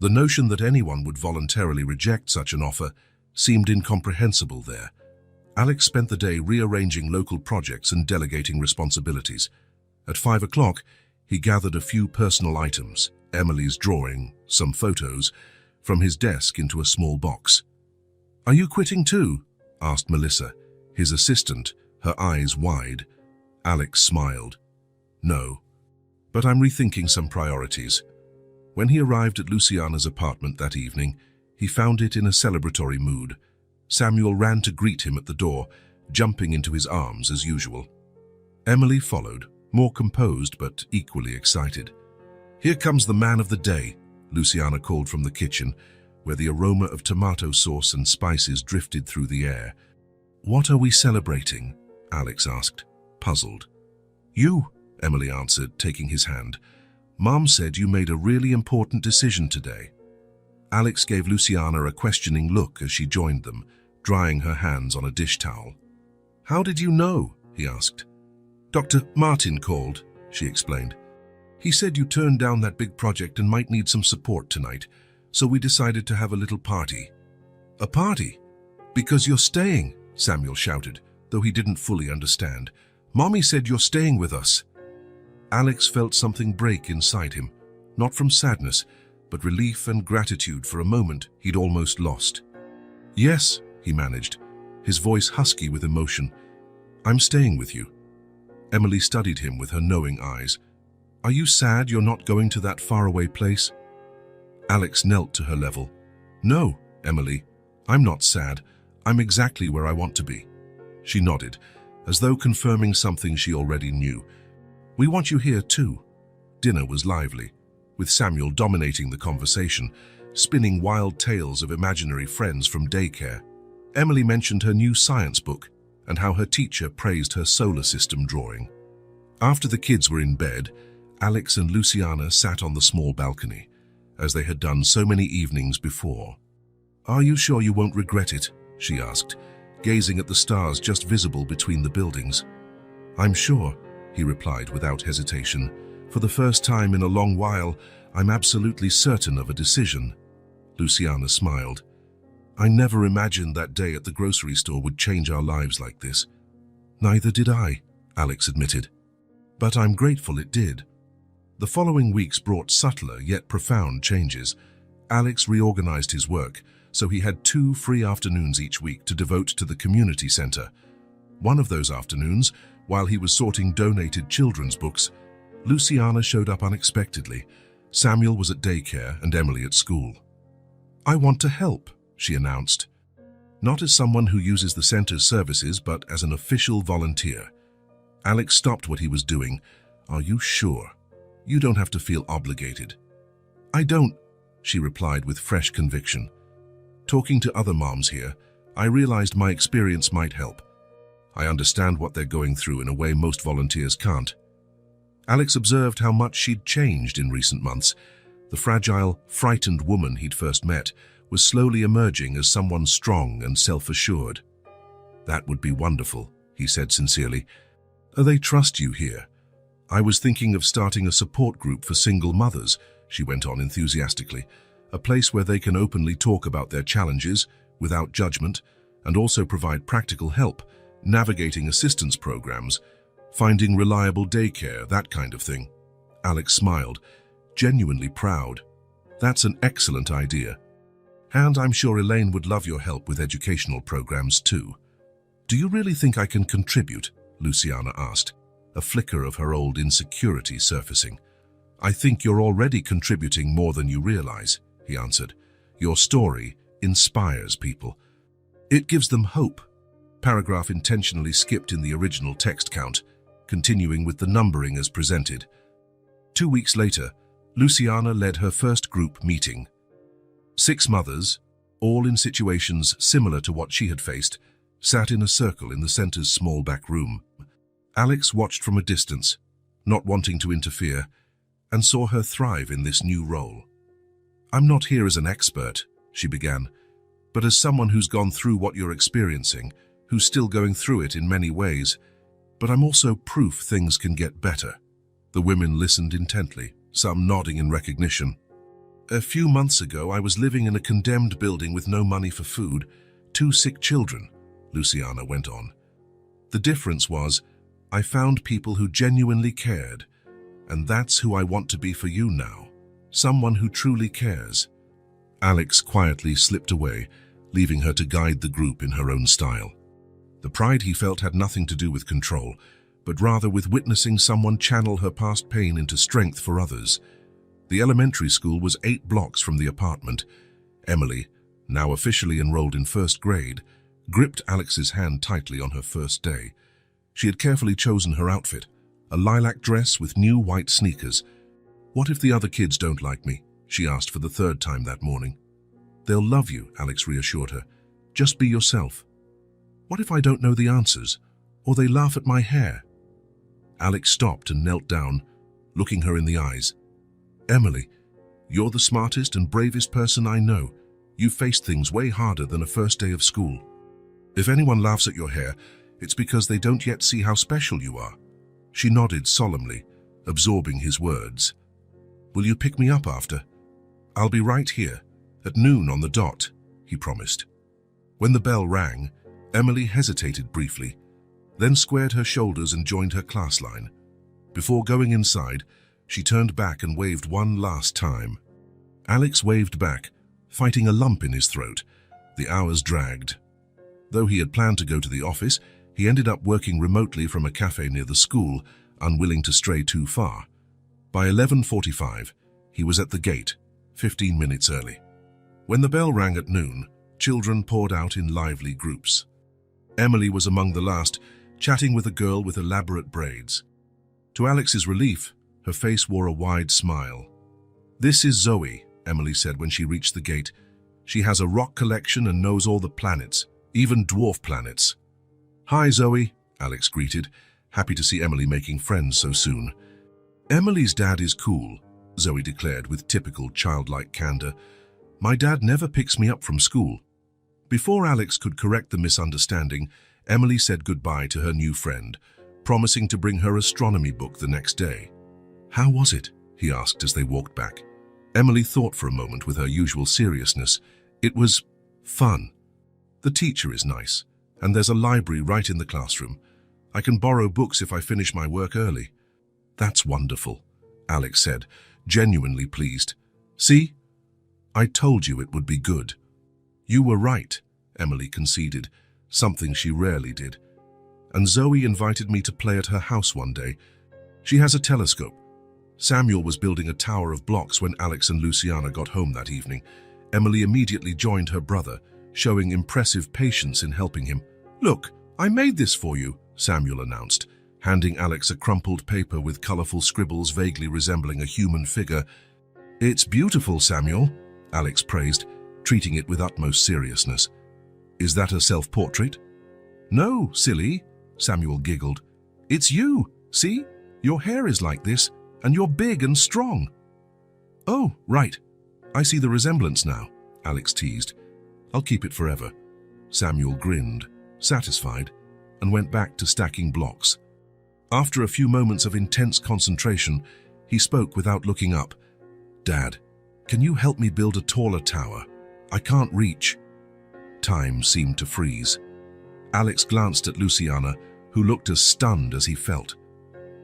The notion that anyone would voluntarily reject such an offer seemed incomprehensible there. Alex spent the day rearranging local projects and delegating responsibilities. At 5 o'clock, he gathered a few personal items, Emily's drawing, some photos, from his desk into a small box. "Are you quitting too?" asked Melissa, his assistant, her eyes wide. Alex smiled. "No, but I'm rethinking some priorities." When he arrived at Luciana's apartment that evening, he found it in a celebratory mood. Samuel ran to greet him at the door, jumping into his arms as usual. Emily followed, more composed but equally excited. "Here comes the man of the day," Luciana called from the kitchen, where the aroma of tomato sauce and spices drifted through the air. "What are we celebrating?" Alex asked, puzzled. "You," Emily answered, taking his hand. "Mom said you made a really important decision today." Alex gave Luciana a questioning look as she joined them, drying her hands on a dish towel. "How did you know?" he asked. "Dr. Martin called," she explained. "He said you turned down that big project and might need some support tonight, so we decided to have a little party." "A party? Because you're staying," Samuel shouted, though he didn't fully understand. "Mommy said you're staying with us." Alex felt something break inside him, not from sadness, but relief and gratitude for a moment he'd almost lost. "Yes," he managed, his voice husky with emotion. "I'm staying with you." Emily studied him with her knowing eyes. "Are you sad you're not going to that faraway place?" Alex knelt to her level. "No, Emily, I'm not sad. I'm exactly where I want to be." She nodded, as though confirming something she already knew. "We want you here too." Dinner was lively, with Samuel dominating the conversation, spinning wild tales of imaginary friends from daycare. Emily mentioned her new science book and how her teacher praised her solar system drawing. After the kids were in bed, Alex and Luciana sat on the small balcony, as they had done so many evenings before. "Are you sure you won't regret it?" she asked, gazing at the stars just visible between the buildings. "I'm sure," he replied without hesitation. "For the first time in a long while, I'm absolutely certain of a decision." Luciana smiled. "I never imagined that day at the grocery store would change our lives like this." "Neither did I," Alex admitted. "But I'm grateful it did." The following weeks brought subtler yet profound changes. Alex reorganized his work, so he had 2 free afternoons each week to devote to the community center. One of those afternoons, while he was sorting donated children's books, Luciana showed up unexpectedly. Samuel was at daycare and Emily at school. "I want to help," she announced. Not as someone who uses the center's services, but as an official volunteer. Alex stopped what he was doing. "Are you sure? You don't have to feel obligated." "I don't," she replied with fresh conviction. "Talking to other moms here, I realized my experience might help. I understand what they're going through in a way most volunteers can't." Alex observed how much she'd changed in recent months. The fragile, frightened woman he'd first met was slowly emerging as someone strong and self-assured. "That would be wonderful," he said sincerely. "They trust you here. I was thinking of starting a support group for single mothers," she went on enthusiastically, "a place where they can openly talk about their challenges without judgment and also provide practical help, navigating assistance programs, finding reliable daycare, that kind of thing." Alex smiled, genuinely proud. "That's an excellent idea. And I'm sure Elaine would love your help with educational programs too." "Do you really think I can contribute?" Luciana asked, a flicker of her old insecurity surfacing. "I think you're already contributing more than you realize," he answered. "Your story inspires people. It gives them hope." Paragraph intentionally skipped in the original text count, continuing with the numbering as presented. 2 weeks later, Luciana led her first group meeting. 6 mothers, all in situations similar to what she had faced, sat in a circle in the center's small back room. Alex watched from a distance, not wanting to interfere, and saw her thrive in this new role. "I'm not here as an expert," she began, "but as someone who's gone through what you're experiencing, who's still going through it in many ways, but I'm also proof things can get better." The women listened intently, some nodding in recognition. "A few months ago, I was living in a condemned building with no money for food, 2 sick children," Luciana went on. "The difference was, I found people who genuinely cared, and that's who I want to be for you now, someone who truly cares." Alex quietly slipped away, leaving her to guide the group in her own style. The pride he felt had nothing to do with control, but rather with witnessing someone channel her past pain into strength for others. The elementary school was 8 blocks from the apartment. Emily, now officially enrolled in 1st grade, gripped Alex's hand tightly on her first day. She had carefully chosen her outfit, a lilac dress with new white sneakers. "What if the other kids don't like me?" she asked for the 3rd time that morning. "They'll love you," Alex reassured her. "Just be yourself." "What if I don't know the answers, or they laugh at my hair?" Alex stopped and knelt down, looking her in the eyes. "Emily, you're the smartest and bravest person I know. You've faced things way harder than a first day of school. If anyone laughs at your hair, it's because they don't yet see how special you are." She nodded solemnly, absorbing his words. "Will you pick me up after?" "I'll be right here, at noon on the dot," he promised. When the bell rang, Emily hesitated briefly, then squared her shoulders and joined her class line. Before going inside, she turned back and waved one last time. Alex waved back, fighting a lump in his throat. The hours dragged. Though he had planned to go to the office, he ended up working remotely from a cafe near the school, unwilling to stray too far. By 11:45, he was at the gate, 15 minutes early. When the bell rang at noon, children poured out in lively groups. Emily was among the last, chatting with a girl with elaborate braids. To Alex's relief, her face wore a wide smile. "This is Zoe," Emily said when she reached the gate. "She has a rock collection and knows all the planets, even dwarf planets." "Hi, Zoe," Alex greeted, happy to see Emily making friends so soon. "Emily's dad is cool," Zoe declared with typical childlike candor. "My dad never picks me up from school." Before Alex could correct the misunderstanding, Emily said goodbye to her new friend, promising to bring her astronomy book the next day. "How was it?" he asked as they walked back. Emily thought for a moment with her usual seriousness. "It was fun. The teacher is nice, and there's a library right in the classroom. I can borrow books if I finish my work early." "That's wonderful," Alex said, genuinely pleased. "See? I told you it would be good." "You were right," Emily conceded, something she rarely did. and Zoe invited me to play at her house one day. She has a telescope. Samuel was building a tower of blocks when Alex and Luciana got home that evening. Emily immediately joined her brother, showing impressive patience in helping him. "Look, I made this for you," Samuel announced, handing Alex a crumpled paper with colorful scribbles vaguely resembling a human figure. "It's beautiful, Samuel," Alex praised, treating it with utmost seriousness. "Is that a self-portrait?" "No, silly," Samuel giggled. "It's you. See? Your hair is like this, and you're big and strong." "Oh, right. I see the resemblance now," Alex teased. "I'll keep it forever." Samuel grinned, satisfied, and went back to stacking blocks. After a few moments of intense concentration, he spoke without looking up. "Dad, can you help me build a taller tower? I can't reach." Time seemed to freeze. Alex glanced at Luciana, who looked as stunned as he felt.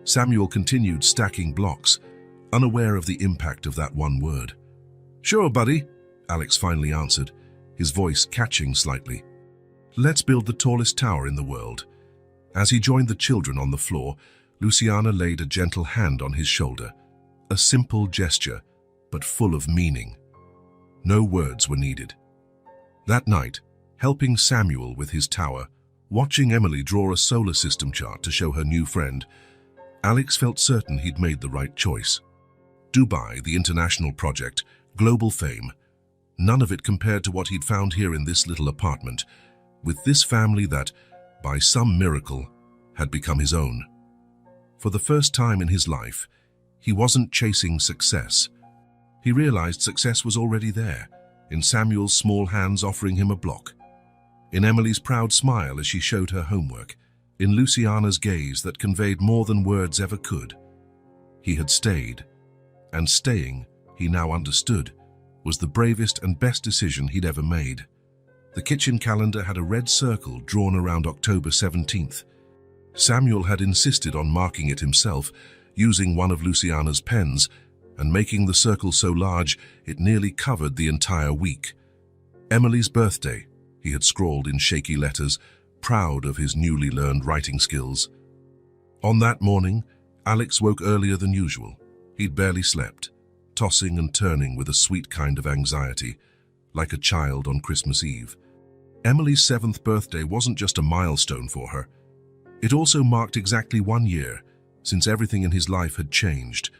Samuel continued stacking blocks, unaware of the impact of that one word. "Sure, buddy," Alex finally answered, his voice catching slightly. "Let's build the tallest tower in the world." As he joined the children on the floor, Luciana laid a gentle hand on his shoulder. A simple gesture, but full of meaning. No words were needed. That night, helping Samuel with his tower, watching Emily draw a solar system chart to show her new friend, Alex felt certain he'd made the right choice. Dubai, the international project, global fame. None of it compared to what he'd found here in this little apartment, with this family that, by some miracle, had become his own. For the first time in his life, he wasn't chasing success. He realized success was already there, in Samuel's small hands offering him a block, in Emily's proud smile as she showed her homework, in Luciana's gaze that conveyed more than words ever could. He had stayed, and staying, he now understood, was the bravest and best decision he'd ever made. The kitchen calendar had a red circle drawn around October 17th. Samuel had insisted on marking it himself, using one of Luciana's pens, and making the circle so large it nearly covered the entire week. Emily's birthday, he had scrawled in shaky letters, proud of his newly learned writing skills. On that morning, Alex woke earlier than usual. He'd barely slept, tossing and turning with a sweet kind of anxiety, like a child on Christmas Eve. Emily's 7th birthday wasn't just a milestone for her. It also marked exactly 1 year since everything in his life had changed.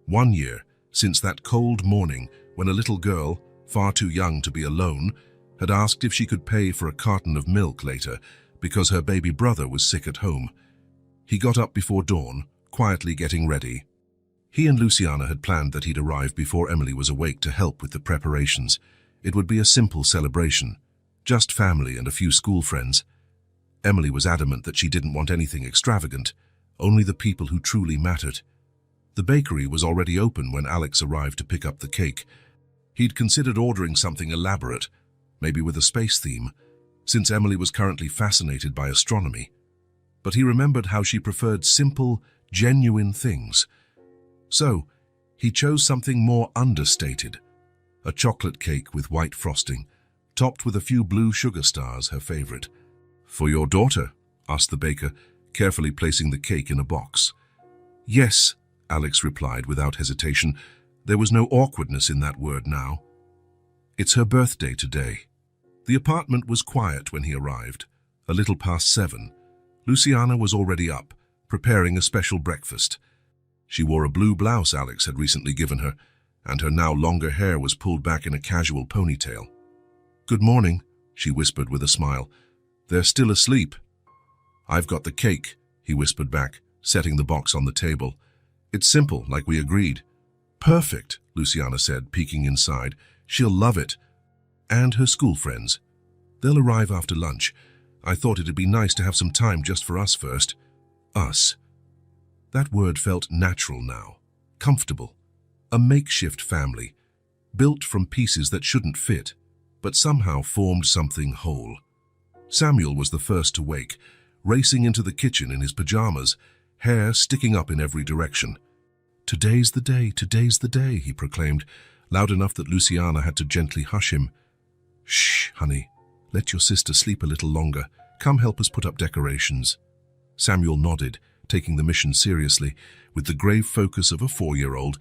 1 year since that cold morning when a little girl, far too young to be alone, had asked if she could pay for a carton of milk later because her baby brother was sick at home. He got up before dawn, quietly getting ready. He and Luciana had planned that he'd arrive before Emily was awake to help with the preparations. It would be a simple celebration, just family and a few school friends. Emily was adamant that she didn't want anything extravagant, only the people who truly mattered. The bakery was already open when Alex arrived to pick up the cake. He'd considered ordering something elaborate, maybe with a space theme, since Emily was currently fascinated by astronomy. But he remembered how she preferred simple, genuine things. So, he chose something more understated. A chocolate cake with white frosting, topped with a few blue sugar stars, her favorite. "For your daughter?" asked the baker, carefully placing the cake in a box. "Yes," Alex replied without hesitation. There was no awkwardness in that word now. "It's her birthday today." The apartment was quiet when he arrived, a little past 7. Luciana was already up, preparing a special breakfast. She wore a blue blouse Alex had recently given her, and her now longer hair was pulled back in a casual ponytail. "Good morning," she whispered with a smile. "They're still asleep." "I've got the cake," he whispered back, setting the box on the table. "It's simple, like we agreed." "Perfect," Luciana said, peeking inside. "She'll love it. And her school friends. They'll arrive after lunch. I thought it'd be nice to have some time just for us first." Us. That word felt natural now, comfortable. A makeshift family, built from pieces that shouldn't fit, but somehow formed something whole. Samuel was the first to wake, racing into the kitchen in his pajamas, hair sticking up in every direction. "Today's the day," he proclaimed, loud enough that Luciana had to gently hush him. "Shh, honey. Let your sister sleep a little longer. Come help us put up decorations." Samuel nodded, taking the mission seriously. With the grave focus of a 4-year-old,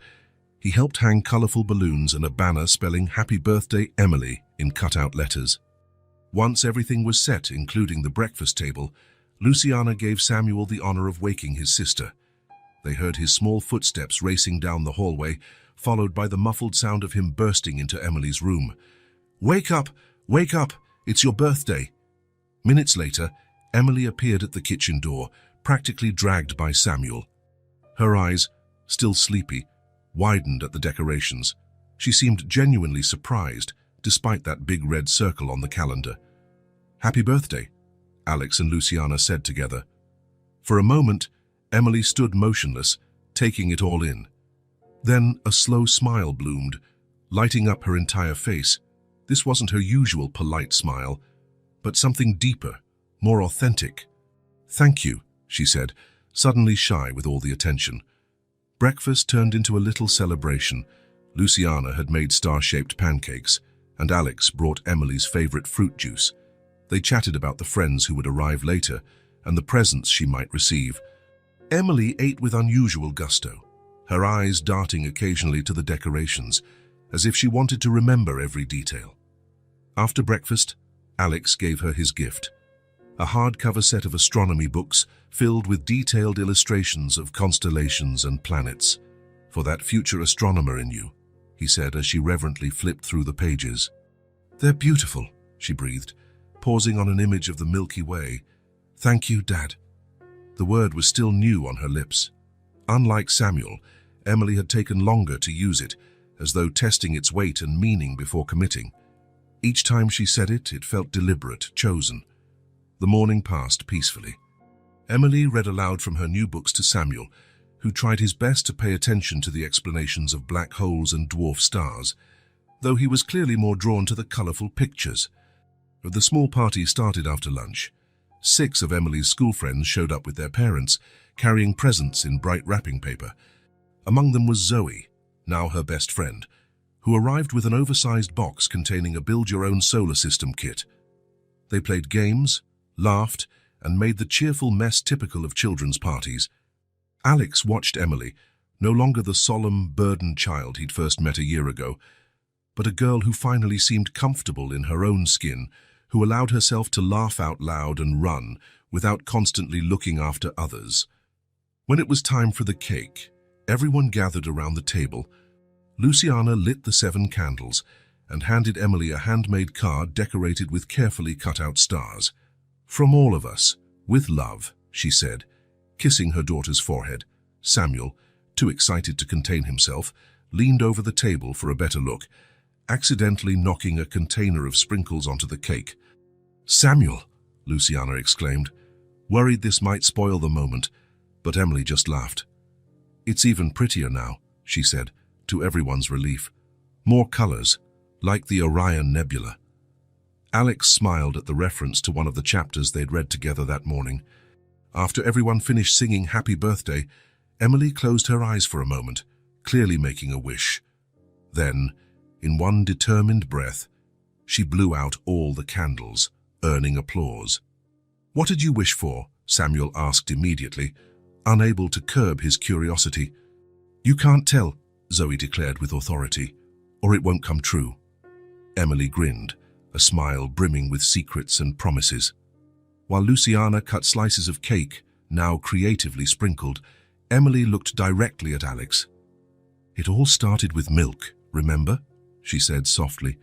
he helped hang colorful balloons and a banner spelling "Happy Birthday, Emily" in cut-out letters. Once everything was set, including the breakfast table, Luciana gave Samuel the honor of waking his sister. They heard his small footsteps racing down the hallway, followed by the muffled sound of him bursting into Emily's room. "Wake up! Wake up! It's your birthday!" Minutes later, Emily appeared at the kitchen door, practically dragged by Samuel. Her eyes, still sleepy, widened at the decorations. She seemed genuinely surprised, despite that big red circle on the calendar. "Happy birthday," Alex and Luciana said together. For a moment, Emily stood motionless, taking it all in. Then a slow smile bloomed, lighting up her entire face. This wasn't her usual polite smile, but something deeper, more authentic. "Thank you," she said, suddenly shy with all the attention. Breakfast turned into a little celebration. Luciana had made star-shaped pancakes, and Alex brought Emily's favorite fruit juice. They chatted about the friends who would arrive later and the presents she might receive. Emily ate with unusual gusto, her eyes darting occasionally to the decorations, as if she wanted to remember every detail. After breakfast, Alex gave her his gift, a hardcover set of astronomy books filled with detailed illustrations of constellations and planets. "For that future astronomer in you," he said as she reverently flipped through the pages. "They're beautiful," she breathed, pausing on an image of the Milky Way. "Thank you, Dad." The word was still new on her lips. Unlike Samuel, Emily had taken longer to use it, as though testing its weight and meaning before committing. Each time she said it, it felt deliberate, chosen. The morning passed peacefully. Emily read aloud from her new books to Samuel, who tried his best to pay attention to the explanations of black holes and dwarf stars, though he was clearly more drawn to the colorful pictures. The small party started after lunch. 6 of Emily's school friends showed up with their parents, carrying presents in bright wrapping paper. Among them was Zoe, now her best friend, who arrived with an oversized box containing a build-your-own solar system kit. They played games, laughed, and made the cheerful mess typical of children's parties. Alex watched Emily, no longer the solemn, burdened child he'd first met a year ago, but a girl who finally seemed comfortable in her own skin, who allowed herself to laugh out loud and run without constantly looking after others. When it was time for the cake, everyone gathered around the table. Luciana lit the 7 candles and handed Emily a handmade card decorated with carefully cut-out stars. "From all of us, with love," she said, kissing her daughter's forehead. Samuel, too excited to contain himself, leaned over the table for a better look, accidentally knocking a container of sprinkles onto the cake. "Samuel!" Luciana exclaimed, worried this might spoil the moment, but Emily just laughed. "It's even prettier now," she said, to everyone's relief. "More colors, like the Orion Nebula." Alex smiled at the reference to one of the chapters they'd read together that morning. After everyone finished singing Happy Birthday, Emily closed her eyes for a moment, clearly making a wish. Then, in one determined breath, she blew out all the candles, earning applause. "What did you wish for?" Samuel asked immediately, unable to curb his curiosity. "You can't tell," Zoe declared with authority, "or it won't come true." Emily grinned, a smile brimming with secrets and promises. While Luciana cut slices of cake, now creatively sprinkled, Emily looked directly at Alex. "It all started with milk, remember?" she said softly,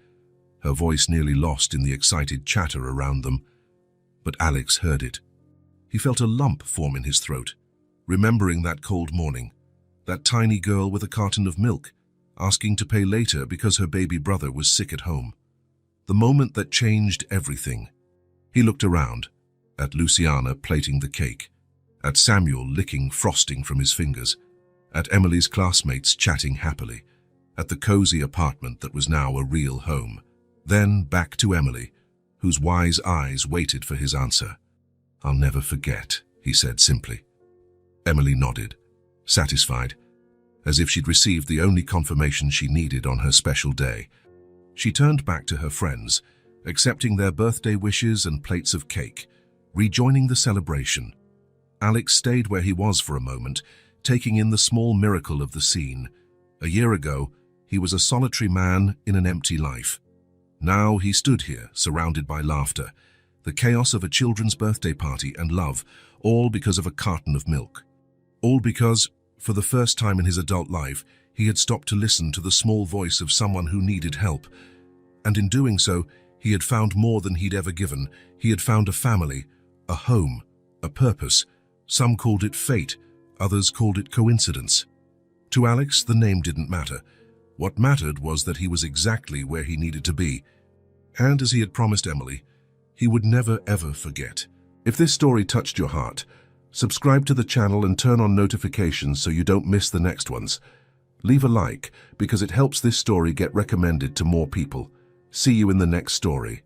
her voice nearly lost in the excited chatter around them. But Alex heard it. He felt a lump form in his throat, remembering that cold morning, that tiny girl with a carton of milk, asking to pay later because her baby brother was sick at home. The moment that changed everything. He looked around, at Luciana plating the cake, at Samuel licking frosting from his fingers, at Emily's classmates chatting happily, at the cozy apartment that was now a real home. Then back to Emily, whose wise eyes waited for his answer. "I'll never forget," he said simply. Emily nodded, satisfied, as if she'd received the only confirmation she needed on her special day. She turned back to her friends, accepting their birthday wishes and plates of cake, rejoining the celebration. Alex stayed where he was for a moment, taking in the small miracle of the scene. A year ago, he was a solitary man in an empty life. Now he stood here, surrounded by laughter, the chaos of a children's birthday party and love, all because of a carton of milk. All because, for the first time in his adult life, he had stopped to listen to the small voice of someone who needed help. And in doing so, he had found more than he'd ever given. He had found a family, a home, a purpose. Some called it fate, others called it coincidence. To Alex, the name didn't matter. What mattered was that he was exactly where he needed to be. And as he had promised Emily, he would never ever forget. If this story touched your heart, subscribe to the channel and turn on notifications so you don't miss the next ones. Leave a like because it helps this story get recommended to more people. See you in the next story.